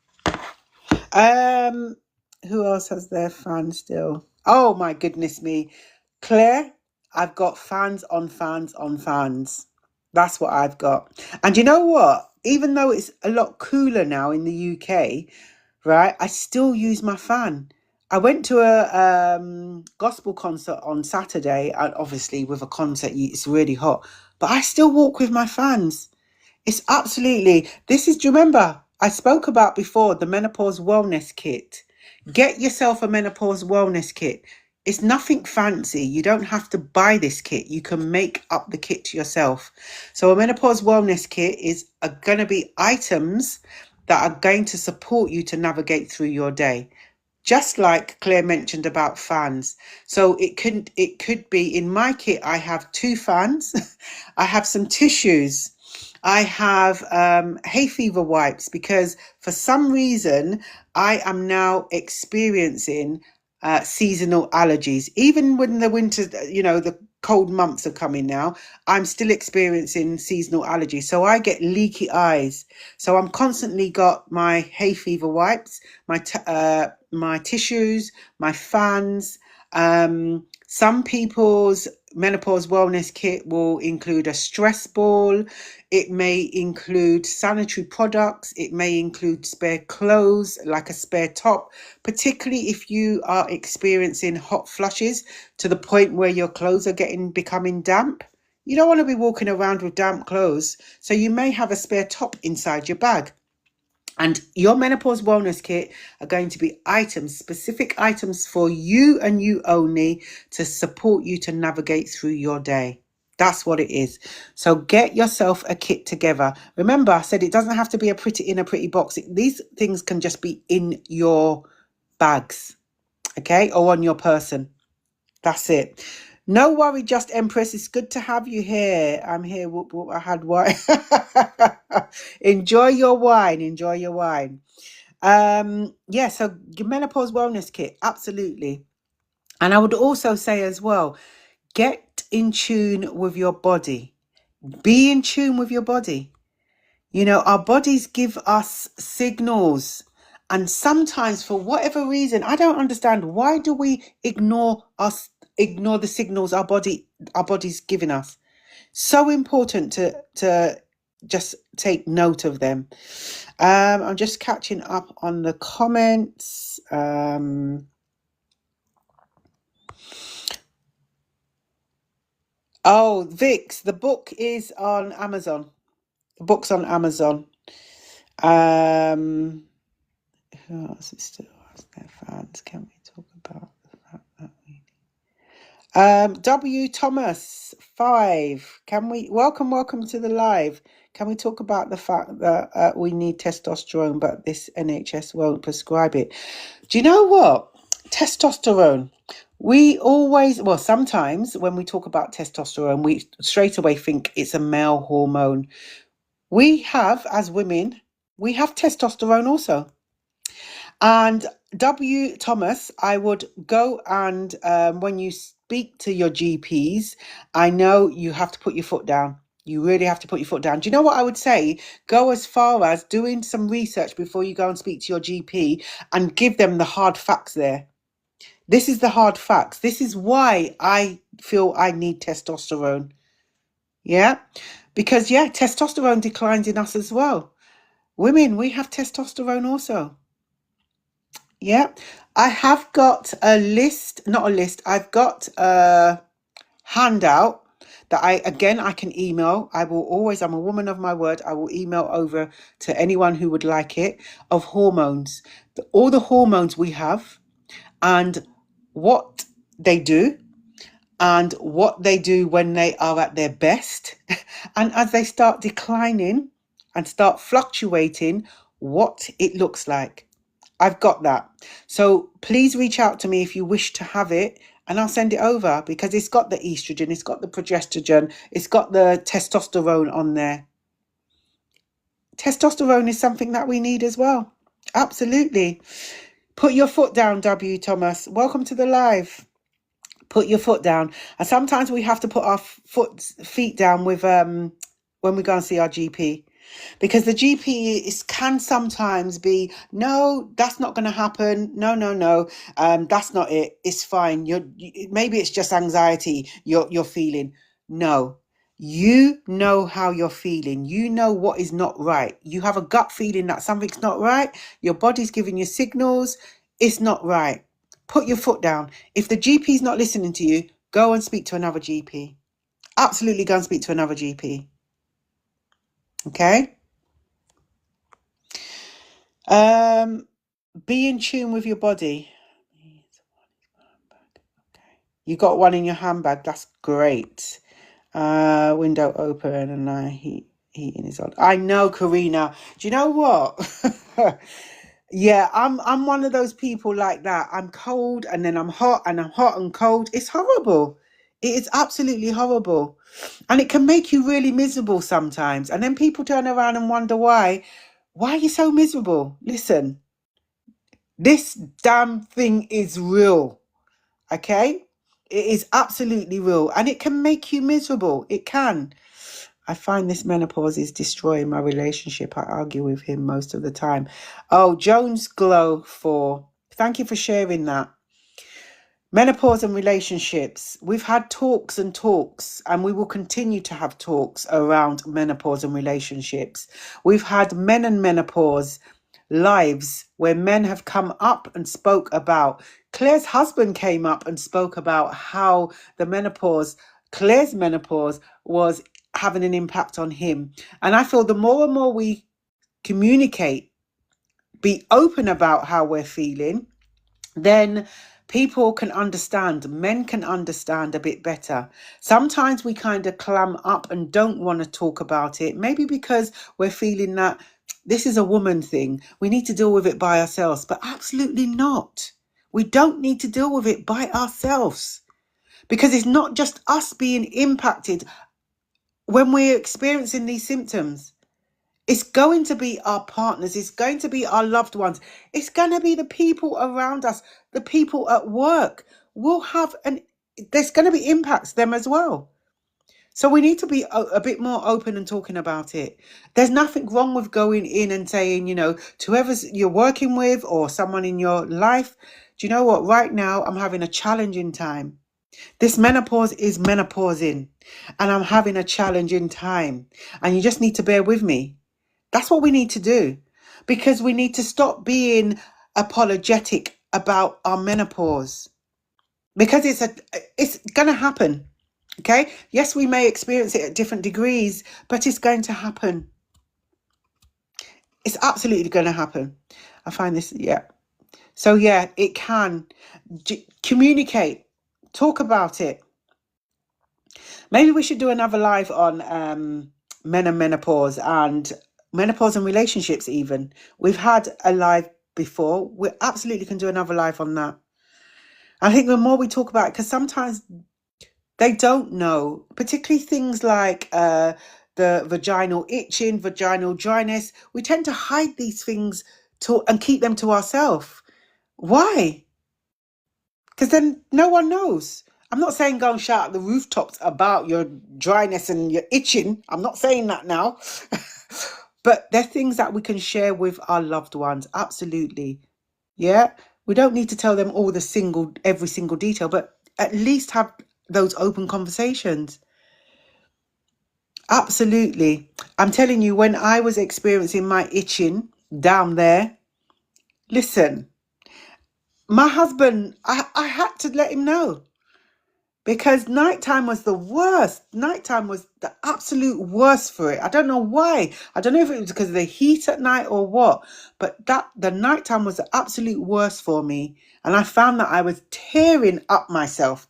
Who else has their fans still? Oh my goodness me. Claire, I've got fans on fans on fans. That's what I've got. And you know what? Even though it's a lot cooler now in the UK, right, I still use my fan. I went to a gospel concert on Saturday, and obviously with a concert it's really hot, but I still walk with my fans. It's absolutely, do you remember I spoke about before the menopause wellness kit? Get yourself a menopause wellness kit. It's nothing fancy. You don't have to buy this kit. You can make up the kit yourself. So a menopause wellness kit is going to be items that are going to support you to navigate through your day. Just like Claire mentioned about fans. So it could be in my kit, I have 2 fans. I have some tissues. I have hay fever wipes, because for some reason I am now experiencing seasonal allergies. Even when the winter, the cold months are coming now, I'm still experiencing seasonal allergies. So I get leaky eyes. So I'm constantly got my hay fever wipes, my tissues, my fans. Some people's menopause wellness kit will include a stress ball. It may include sanitary products. It may include spare clothes, like a spare top, particularly if you are experiencing hot flushes to the point where your clothes are becoming damp. You don't want to be walking around with damp clothes. So you may have a spare top inside your bag. And your menopause wellness kit are going to be specific items for you and you only, to support you to navigate through your day. That's what it is. So get yourself a kit together. Remember, I said it doesn't have to be in a pretty box. These things can just be in your bags, okay, or on your person. That's it. No worry, Just Empress. It's good to have you here. I'm here. Whoop, whoop, I had wine. Enjoy your wine. Enjoy your wine. Yeah, so your menopause wellness kit, absolutely. And I would also say as well, get in tune with your body. Be in tune with your body. Our bodies give us signals. And sometimes, for whatever reason, I don't understand, why do we ignore the signals our body's giving us? So important to just take note of them. I'm just catching up on the comments. Oh, Vix, the book is on Amazon. The book's on Amazon. Who else is still has their fans? Can we talk about the fact that we W Thomas 5? Can we welcome to the live? Can we talk about the fact that we need testosterone, but this NHS won't prescribe it? Do you know what? Testosterone. We always, well, sometimes when we talk about testosterone, we straight away think it's a male hormone. We have, as women, we have testosterone also. And W. Thomas, I would go and when you speak to your GPs, I know you have to put your foot down. You really have to put your foot down. Do you know what I would say? Go as far as doing some research before you go and speak to your GP and give them the hard facts there. This is the hard facts. This is why I feel I need testosterone. Yeah. Because, yeah, testosterone declines in us as well. Women, we have testosterone also. Yeah. I have got a list, not a list, I've got a handout that I can email. I will always, I'm a woman of my word, I will email over to anyone who would like it, of hormones. All the hormones we have and what they do and what they do when they are at their best. And as they start declining and start fluctuating, what it looks like. I've got that. So please reach out to me if you wish to have it and I'll send it over because it's got the estrogen, it's got the progesterone, it's got the testosterone on there. Testosterone is something that we need as well. Absolutely. Put your foot down, W. Thomas. Welcome to the live. Put your foot down. And sometimes we have to put our feet down with when we go and see our GP. Because the GP can sometimes be, no, that's not going to happen. No. That's not it. It's fine. Maybe it's just anxiety you're feeling. No, you know how you're feeling. You know what is not right. You have a gut feeling that something's not right. Your body's giving you signals. It's not right. Put your foot down. If the GP is not listening to you, go and speak to another GP. Absolutely go and speak to another GP. Okay? Be in tune with your body. You got one in your handbag. That's great. Window open and heating is on. I know, Karina. Do you know what? Yeah, I'm one of those people like that. I'm cold and then I'm hot and I'm hot and cold. It's horrible. It is absolutely horrible. And it can make you really miserable sometimes. And then people turn around and wonder why. Why are you so miserable? Listen, this damn thing is real. Okay? It is absolutely real. And it can make you miserable. It can. I find this menopause is destroying my relationship. I argue with him most of the time. Oh, Jones Glow 4. Thank you for sharing that. Menopause and relationships. We've had talks and talks, and we will continue to have talks around menopause and relationships. We've had men and menopause lives where men have come up and spoke about. Claire's husband came up and spoke about how Claire's menopause was having an impact on him. And I feel the more and more we communicate, be open about how we're feeling, then people can understand, men can understand a bit better. Sometimes we kind of clam up and don't want to talk about it, maybe because we're feeling that this is a woman thing. We need to deal with it by ourselves, but absolutely not. We don't need to deal with it by ourselves because it's not just us being impacted when we're experiencing these symptoms. It's going to be our partners. It's going to be our loved ones. It's going to be the people around us, the people at work. There's going to be impacts them as well. So we need to be a bit more open and talking about it. There's nothing wrong with going in and saying, to whoever you're working with or someone in your life, do you know what? Right now, I'm having a challenging time. This menopause is menopausing and I'm having a challenging time. And you just need to bear with me. That's what we need to do because we need to stop being apologetic about our menopause because it's going to happen. Okay. Yes, we may experience it at different degrees, but it's going to happen. It's absolutely going to happen. I find this. Yeah. So yeah, it can communicate, talk about it. Maybe we should do another live on men and menopause and relationships even. We've had a live before. We absolutely can do another live on that. I think the more we talk about it, because sometimes they don't know, particularly things like the vaginal itching, vaginal dryness. We tend to hide these things and keep them to ourselves. Why? Because then no one knows. I'm not saying go and shout at the rooftops about your dryness and your itching. I'm not saying that now. But they're things that we can share with our loved ones. Absolutely. Yeah. We don't need to tell them every single detail, but at least have those open conversations. Absolutely. I'm telling you, when I was experiencing my itching down there, listen, my husband, I had to let him know. Because nighttime was the worst. Nighttime was the absolute worst for it. I don't know why. I don't know if it was because of the heat at night or what, but the nighttime was the absolute worst for me. And I found that I was tearing up myself.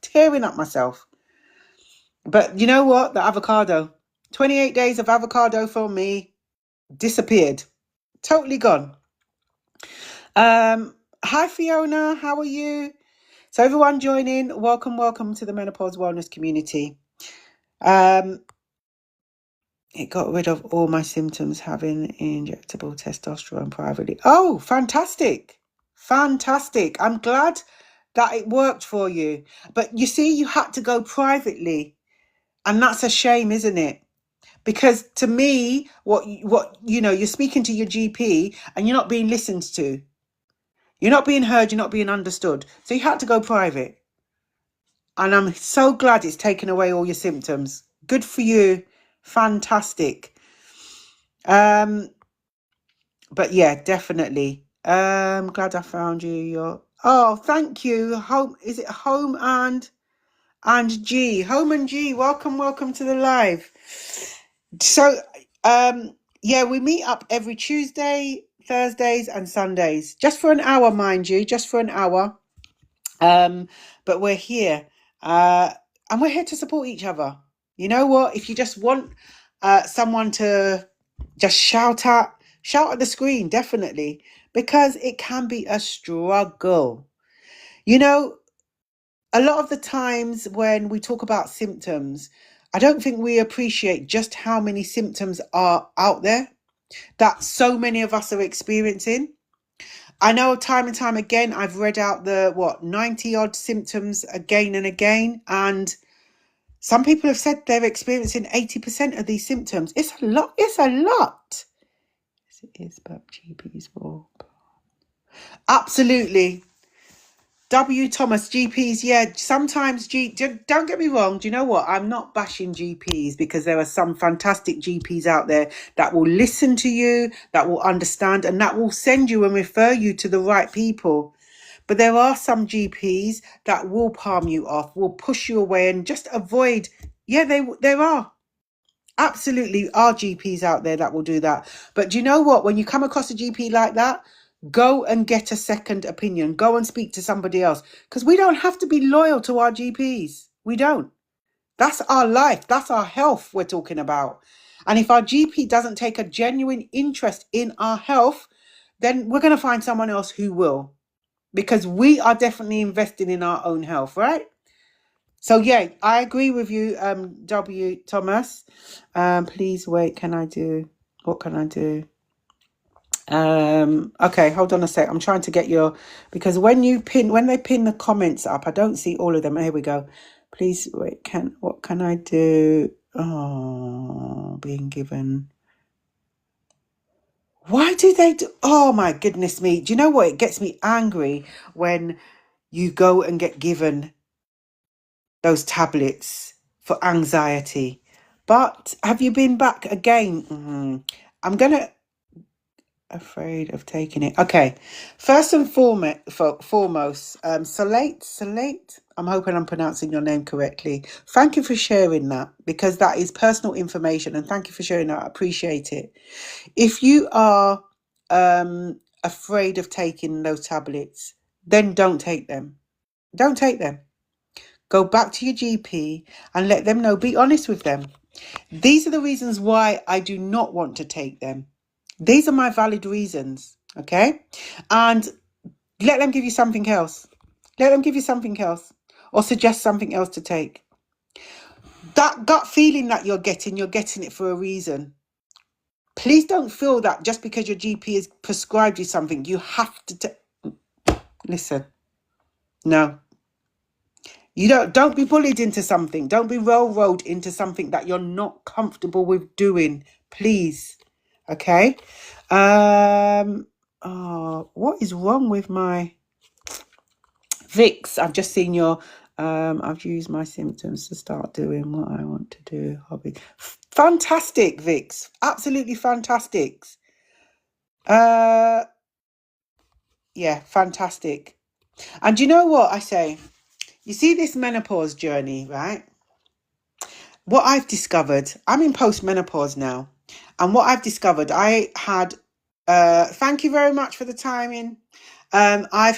But you know what? The avocado. 28 days of avocado for me disappeared. Totally gone. Hi Fiona, how are you? So everyone join in. Welcome to the Menopause Wellness community. It got rid of all my symptoms having injectable testosterone privately. Oh, fantastic. Fantastic. I'm glad that it worked for you. But you see, you had to go privately. And that's a shame, isn't it? Because to me, you're speaking to your GP and you're not being listened to. You're not being heard, you're not being understood. So you had to go private. And I'm so glad it's taken away all your symptoms. Good for you. Fantastic. But yeah, definitely. Glad I found you. Thank you. Home, is it Home and G? Home and G, welcome to the live. So yeah, we meet up every Tuesday, Thursdays, and Sundays. Just for an hour, mind you, just for an hour. But we're here. And we're here to support each other. You know what? If you just want someone to just shout at the screen, definitely, because it can be a struggle. You know, a lot of the times when we talk about symptoms, I don't think we appreciate just how many symptoms are out there that so many of us are experiencing. I know time and time again, I've read out 90 odd symptoms again and again. And some people have said they're experiencing 80% of these symptoms. It's a lot. It's a lot. Yes, it is, but GPs will. Absolutely. W. Thomas, GPs, yeah, sometimes don't get me wrong. Do you know what? I'm not bashing GPs because there are some fantastic GPs out there that will listen to you, that will understand, and that will send you and refer you to the right people. But there are some GPs that will palm you off, will push you away and just avoid. Yeah, there are. Absolutely are GPs out there that will do that. But do you know what? When you come across a GP like that, go and get a second opinion. Go and speak to somebody else. Because we don't have to be loyal to our GPs. We don't. That's our life. That's our health we're talking about. And if our GP doesn't take a genuine interest in our health, then we're going to find someone else who will. Because we are definitely investing in our own health, right? So yeah, I agree with you, W. Thomas. Please wait. What can I do? Okay, hold on a sec. I'm trying to get because when they pin the comments up, I don't see all of them. Here we go. Please wait. What can I do? Oh, being given. Why do they do? Oh my goodness me. Do you know what? It gets me angry when you go and get given those tablets for anxiety. But have you been back again? I'm gonna afraid of taking it. Okay, first and foremost, Salate. I'm hoping I'm pronouncing your name correctly. Thank you for sharing that because that is personal information, and thank you for sharing that. I appreciate it. If you are afraid of taking those tablets, then don't take them. Don't take them. Go back to your GP and let them know. Be honest with them. These are the reasons why I do not want to take them. These are my valid reasons, okay? And let them give you something else. Let them give you something else or suggest something else to take. That gut feeling that you're getting it for a reason. Please don't feel that just because your GP has prescribed you something, you have to listen. No. You don't be bullied into something. Don't be railroaded into something that you're not comfortable with doing. Please. Okay. What is wrong with my Vix? I've just seen your I've used my symptoms to start doing what I want to do. Hobby. Fantastic, Vix. Absolutely fantastic. Yeah, fantastic. And you know what I say? You see this menopause journey, right? What I've discovered, I'm in post-menopause now. And what I've discovered, I had, thank you very much for the timing. I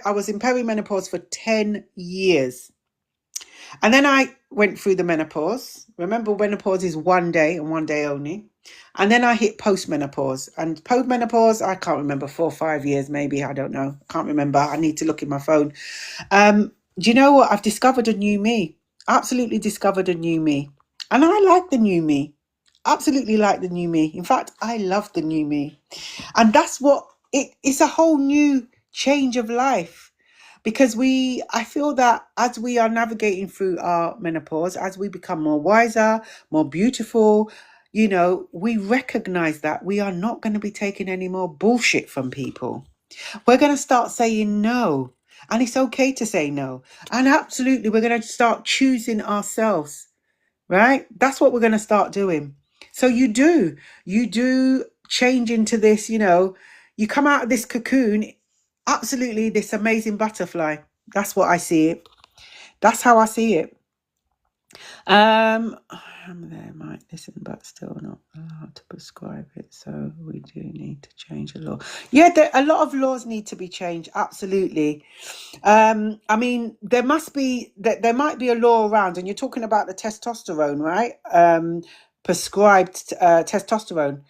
was in perimenopause for 10 years. And then I went through the menopause. Remember, menopause is one day and one day only. And then I hit postmenopause. And postmenopause, I can't remember, 4 or 5 years maybe. I don't know. Can't remember. I need to look in my phone. Do you know what? I've discovered a new me. Absolutely discovered a new me. And I like the new me. Absolutely like the new me. In fact, I love the new me. And that's what it's a whole new change of life. Because I feel that as we are navigating through our menopause, as we become more wiser, more beautiful, we recognize that we are not going to be taking any more bullshit from people. We're going to start saying no. And it's okay to say no. And absolutely, we're going to start choosing ourselves, right? That's what we're going to start doing. So you do change into this, you come out of this cocoon, absolutely this amazing butterfly. That's what I see it. That's how I see it. They might listen, but still not allowed to prescribe it. So we do need to change the law. Yeah, a lot of laws need to be changed. Absolutely. I mean, there might be a law around, and you're talking about the testosterone, right? Prescribed testosterone.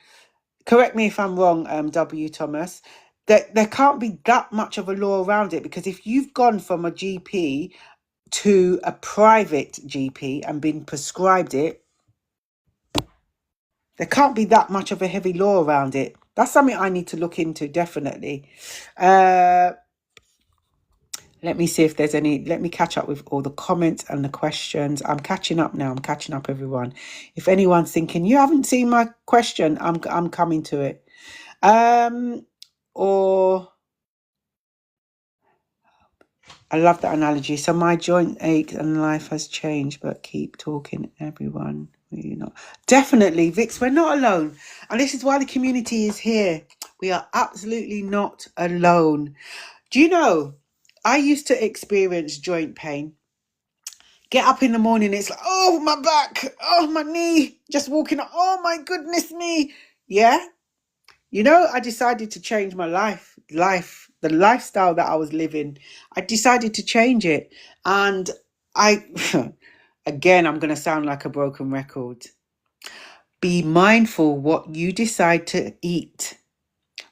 Correct me if I'm wrong, W. Thomas. There can't be that much of a law around it, because if you've gone from a GP to a private GP and been prescribed it, there can't be that much of a heavy law around it. That's something I need to look into, definitely. Let me see if there's any. Let me catch up with all the comments and the questions. I'm catching up now. I'm catching up, everyone. If anyone's thinking you haven't seen my question, I'm coming to it. Or I love that analogy. So my joint ache and life has changed, but keep talking, everyone. We're not. Definitely, Vix, we're not alone. And this is why the community is here. We are absolutely not alone. Do you know, I used to experience joint pain. Get up in the morning, it's like, oh, my back, oh, my knee, just walking, oh, my goodness me. Yeah. I decided to change my the lifestyle that I was living. I decided to change it. And again, I'm going to sound like a broken record. Be mindful what you decide to eat.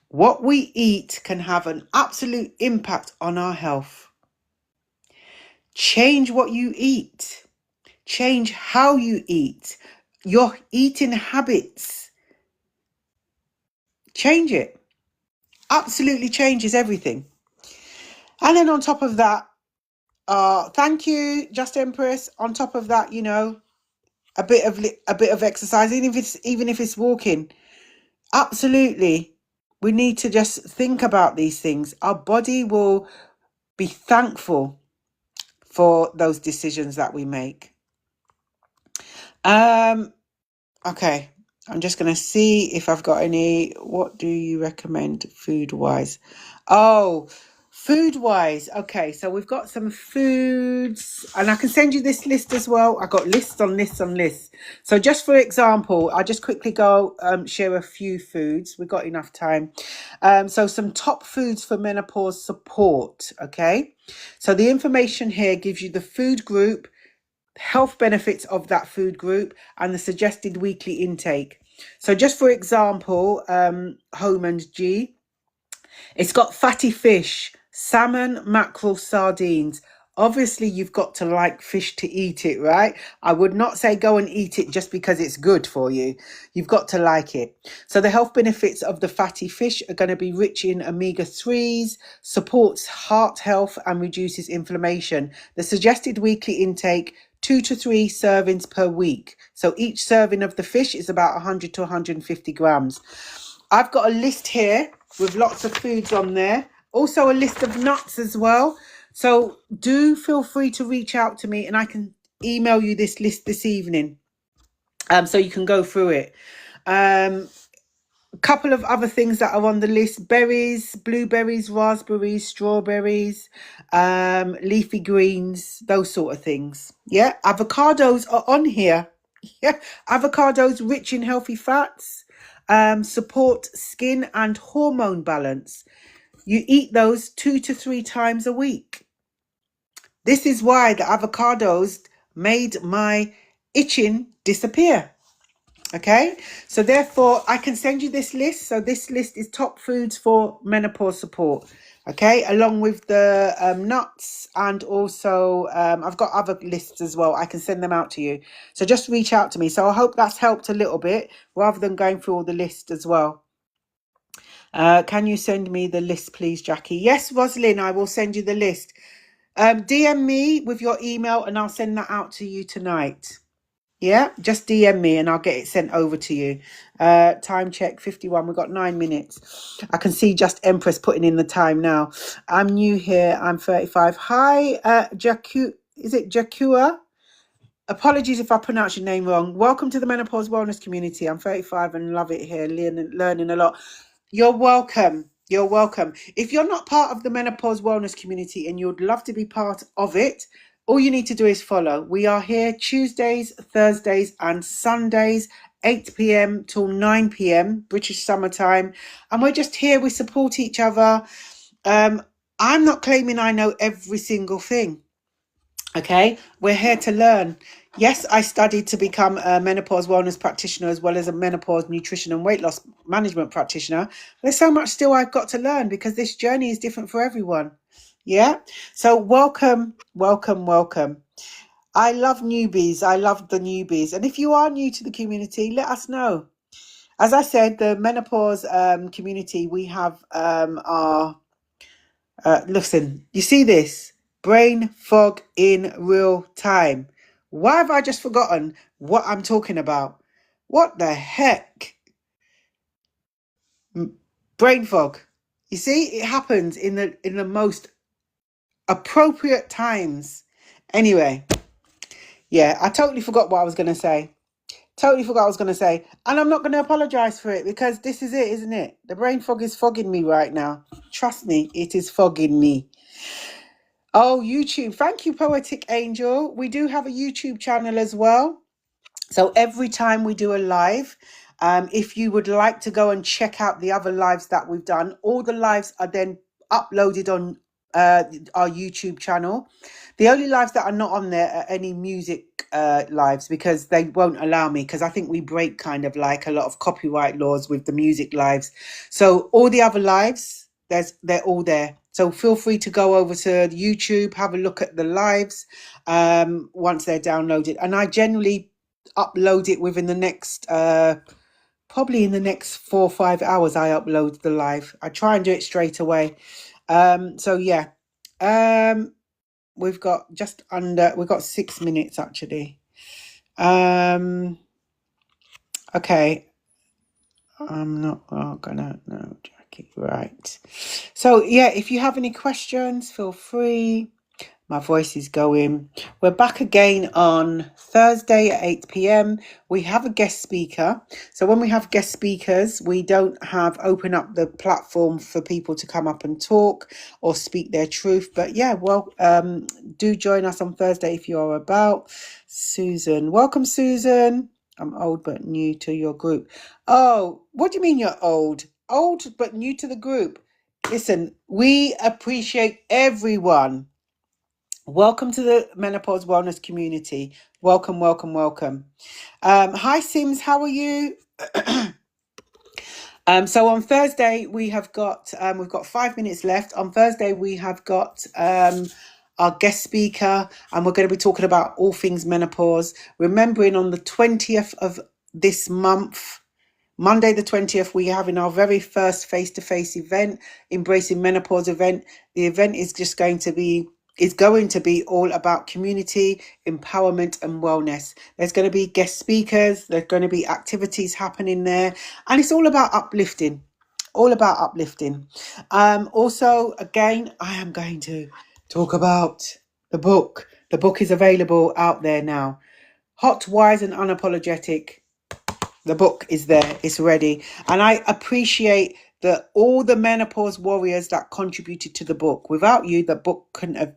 What we eat can have an absolute impact on our health. Change what you eat. Change how you eat. Your eating habits. Change it. Absolutely changes everything. And then on top of that, thank you, Just Empress. On top of that, a bit of exercise, even if it's walking. Absolutely, we need to just think about these things. Our body will be thankful for those decisions that we make. Okay, I'm just going to see if I've got any. What do you recommend food-wise? Oh, food-wise. Okay, so we've got some foods, and I can send you this list as well. I got lists on lists on lists. So just for example, I'll just quickly go share a few foods. We've got enough time. So some top foods for menopause support. Okay, so the information here gives you the food group, health benefits of that food group, and the suggested weekly intake. So just for example, Home and G, it's got fatty fish, salmon, mackerel, sardines. Obviously, you've got to like fish to eat it, right? I would not say go and eat it just because it's good for you. You've got to like it. So the health benefits of the fatty fish are going to be rich in omega-3s, supports heart health and reduces inflammation. The suggested weekly intake, 2 to 3 servings per week. So each serving of the fish is about 100 to 150 grams. I've got a list here with lots of foods on there. Also a list of nuts as well. So do feel free to reach out to me and I can email you this list this evening. So you can go through it. A couple of other things that are on the list: berries, blueberries, raspberries, strawberries, leafy greens, those sort of things. Yeah, avocados are on here. Yeah, avocados rich in healthy fats, support skin and hormone balance. You eat those 2 to 3 times a week. This is why the avocados made my itching disappear. Okay, so therefore I can send you this list. So this list is top foods for menopause support. Okay, along with the nuts, and also I've got other lists as well. I can send them out to you. So just reach out to me. So I hope that's helped a little bit rather than going through all the list as well. Can you send me the list, please, Jackie? Yes, Roslyn, I will send you the list. DM me with your email and I'll send that out to you tonight. Yeah, just DM me and I'll get it sent over to you. Time check 51. We've got 9 minutes. I can see just Empress putting in the time now. I'm new here. I'm 35. Hi, is it Jakua? Apologies if I pronounce your name wrong. Welcome to the Menopause Wellness Community. I'm 35 and love it here, learning a lot. You're welcome. You're welcome. If you're not part of the Menopause Wellness Community and you'd love to be part of it, all you need to do is follow. We are here Tuesdays, Thursdays, and Sundays, 8 p.m. till 9 p.m. British summertime. And we're just here. We support each other. I'm not claiming I know every single thing. Okay, we're here to learn. Yes, I studied to become a menopause wellness practitioner as well as a menopause nutrition and weight loss management practitioner. There's so much still I've got to learn because this journey is different for everyone. Yeah, so welcome, welcome, welcome. I love newbies. I love the newbies. And if you are new to the community, let us know. As I said, the menopause community, we have our listen, you see this? Brain fog in real time. Why have I just forgotten what I'm talking about? What the heck? Brain fog. You see, it happens in the most appropriate times. Anyway, yeah, I totally forgot what I was going to say. Totally forgot what I was going to say. And I'm not going to apologize for it because this is it, isn't it? The brain fog is fogging me right now. Trust me, it is fogging me. Oh, YouTube. Thank you, Poetic Angel. We do have a YouTube channel as well. So every time we do a live, if you would like to go and check out the other lives that we've done, all the lives are then uploaded on our YouTube channel. The only lives that are not on there are any music lives because they won't allow me, because I think we break kind of like a lot of copyright laws with the music lives. So all the other lives, they're all there. So feel free to go over to YouTube, have a look at the lives once they're downloaded. And I generally upload it within the next probably in the next 4 or 5 hours. I upload the live. I try and do it straight away. So yeah, we've got 6 minutes actually. Okay, I'm not gonna no, Jackie, right? So yeah, if you have any questions, feel free. My voice is going. We're back again on Thursday at 8 p.m. We have a guest speaker. So when we have guest speakers, we don't open up the platform for people to come up and talk or speak their truth. But yeah, well, do join us on Thursday if you're about. Susan, welcome, Susan. I'm old but new to your group. Oh, what do you mean you're old? Old but new to the group. Listen, we appreciate everyone. Welcome to the Menopause Wellness Community. Welcome, welcome, welcome. Hi, Sims. How are you? So on Thursday we've got 5 minutes left. On Thursday we have got our guest speaker, and we're going to be talking about all things menopause. Remembering on the 20th of this month, Monday the 20th, we are having our very first face-to-face event, Embracing Menopause event. The event is going to be all about community, empowerment and wellness. There's going to be guest speakers, there's going to be activities happening there, and it's all about uplifting. All about uplifting. Also, again, I am going to talk about the book. The book is available out there now. Hot, Wise and Unapologetic. The book is there, it's ready. And I appreciate that all the menopause warriors that contributed to the book. Without you, the book couldn't have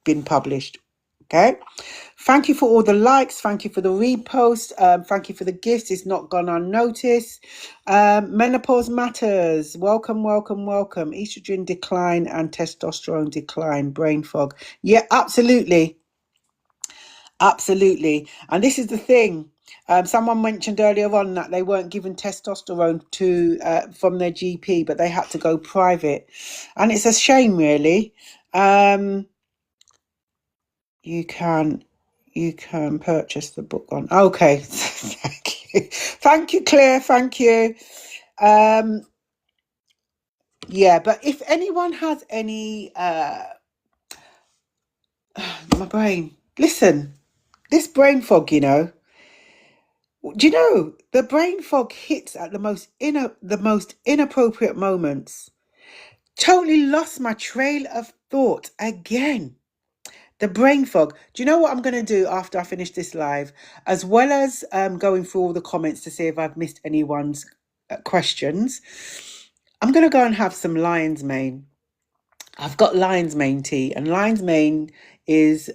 been published. Okay. Thank you for all the likes. Thank you for the repost. Thank you for the gifts. It's not gone unnoticed. Menopause matters. Welcome, welcome, welcome. Estrogen decline and testosterone decline. Brain fog. Yeah, absolutely. Absolutely. And this is the thing. Someone mentioned earlier on that they weren't given testosterone from their GP, but they had to go private. And it's a shame, really. You can purchase the book on. Okay. Thank you. Thank you, Claire. Thank you. Yeah, but if anyone has any my brain. Listen, this brain fog, do you know the brain fog hits at the most inappropriate moments? Totally lost my trail of thought again. The brain fog. Do you know what I'm going to do after I finish this live? As well as going through all the comments to see if I've missed anyone's questions, I'm going to go and have some lion's mane. I've got lion's mane tea, and lion's mane is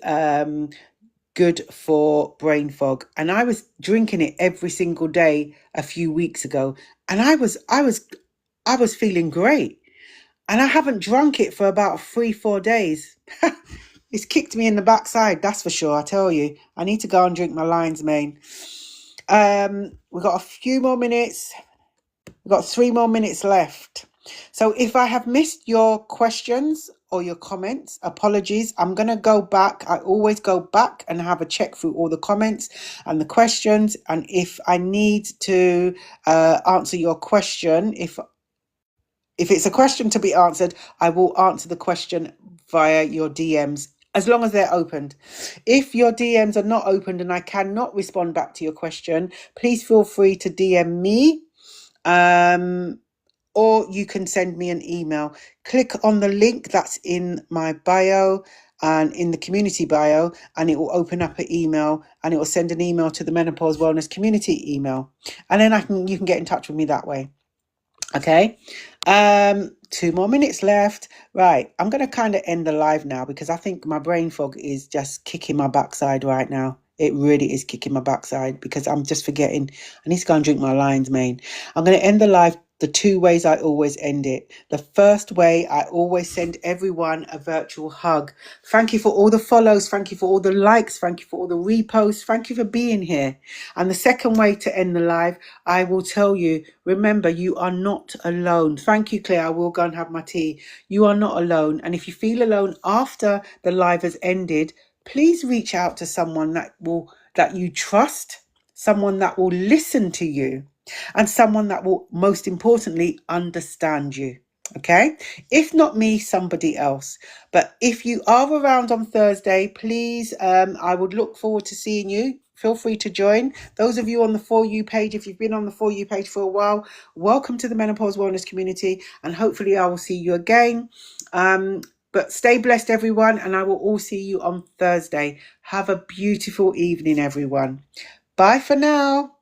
good for brain fog. And I was drinking it every single day a few weeks ago, and I was feeling great. And I haven't drunk it for about 3-4 days. It's kicked me in the backside, that's for sure, I tell you. I need to go and drink my lion's mane. We've got a few more minutes. We've got 3 more minutes left. So if I have missed your questions or your comments, apologies. I'm going to go back. I always go back and have a check through all the comments and the questions. And if I need to answer your question, if it's a question to be answered, I will answer the question via your DMs, as long as they're opened. If your DMs are not opened and I cannot respond back to your question, please feel free to DM me, or you can send me an email. Click on the link that's in my bio and in the community bio, and it will open up an email, and it will send an email to the Menopause Wellness Community email, and then you can get in touch with me that way. Okay. 2 more minutes left. Right. I'm going to kind of end the live now because I think my brain fog is just kicking my backside right now. It really is kicking my backside because I'm just forgetting. I need to go and drink my lion's mane. I'm going to end the live the 2 ways I always end it. The first way, I always send everyone a virtual hug. Thank you for all the follows. Thank you for all the likes. Thank you for all the reposts. Thank you for being here. And the second way to end the live, I will tell you, remember, you are not alone. Thank you, Claire. I will go and have my tea. You are not alone. And if you feel alone after the live has ended, please reach out to someone that you trust, someone that will listen to you, and someone that will, most importantly, understand you. Okay? If not me, somebody else. But if you are around on Thursday, please, I would look forward to seeing you. Feel free to join. Those of you on the For You page, if you've been on the For You page for a while, welcome to the Menopause Wellness Community, and hopefully I will see you again. But stay blessed, everyone, and I will all see you on Thursday. Have a beautiful evening, everyone. Bye for now.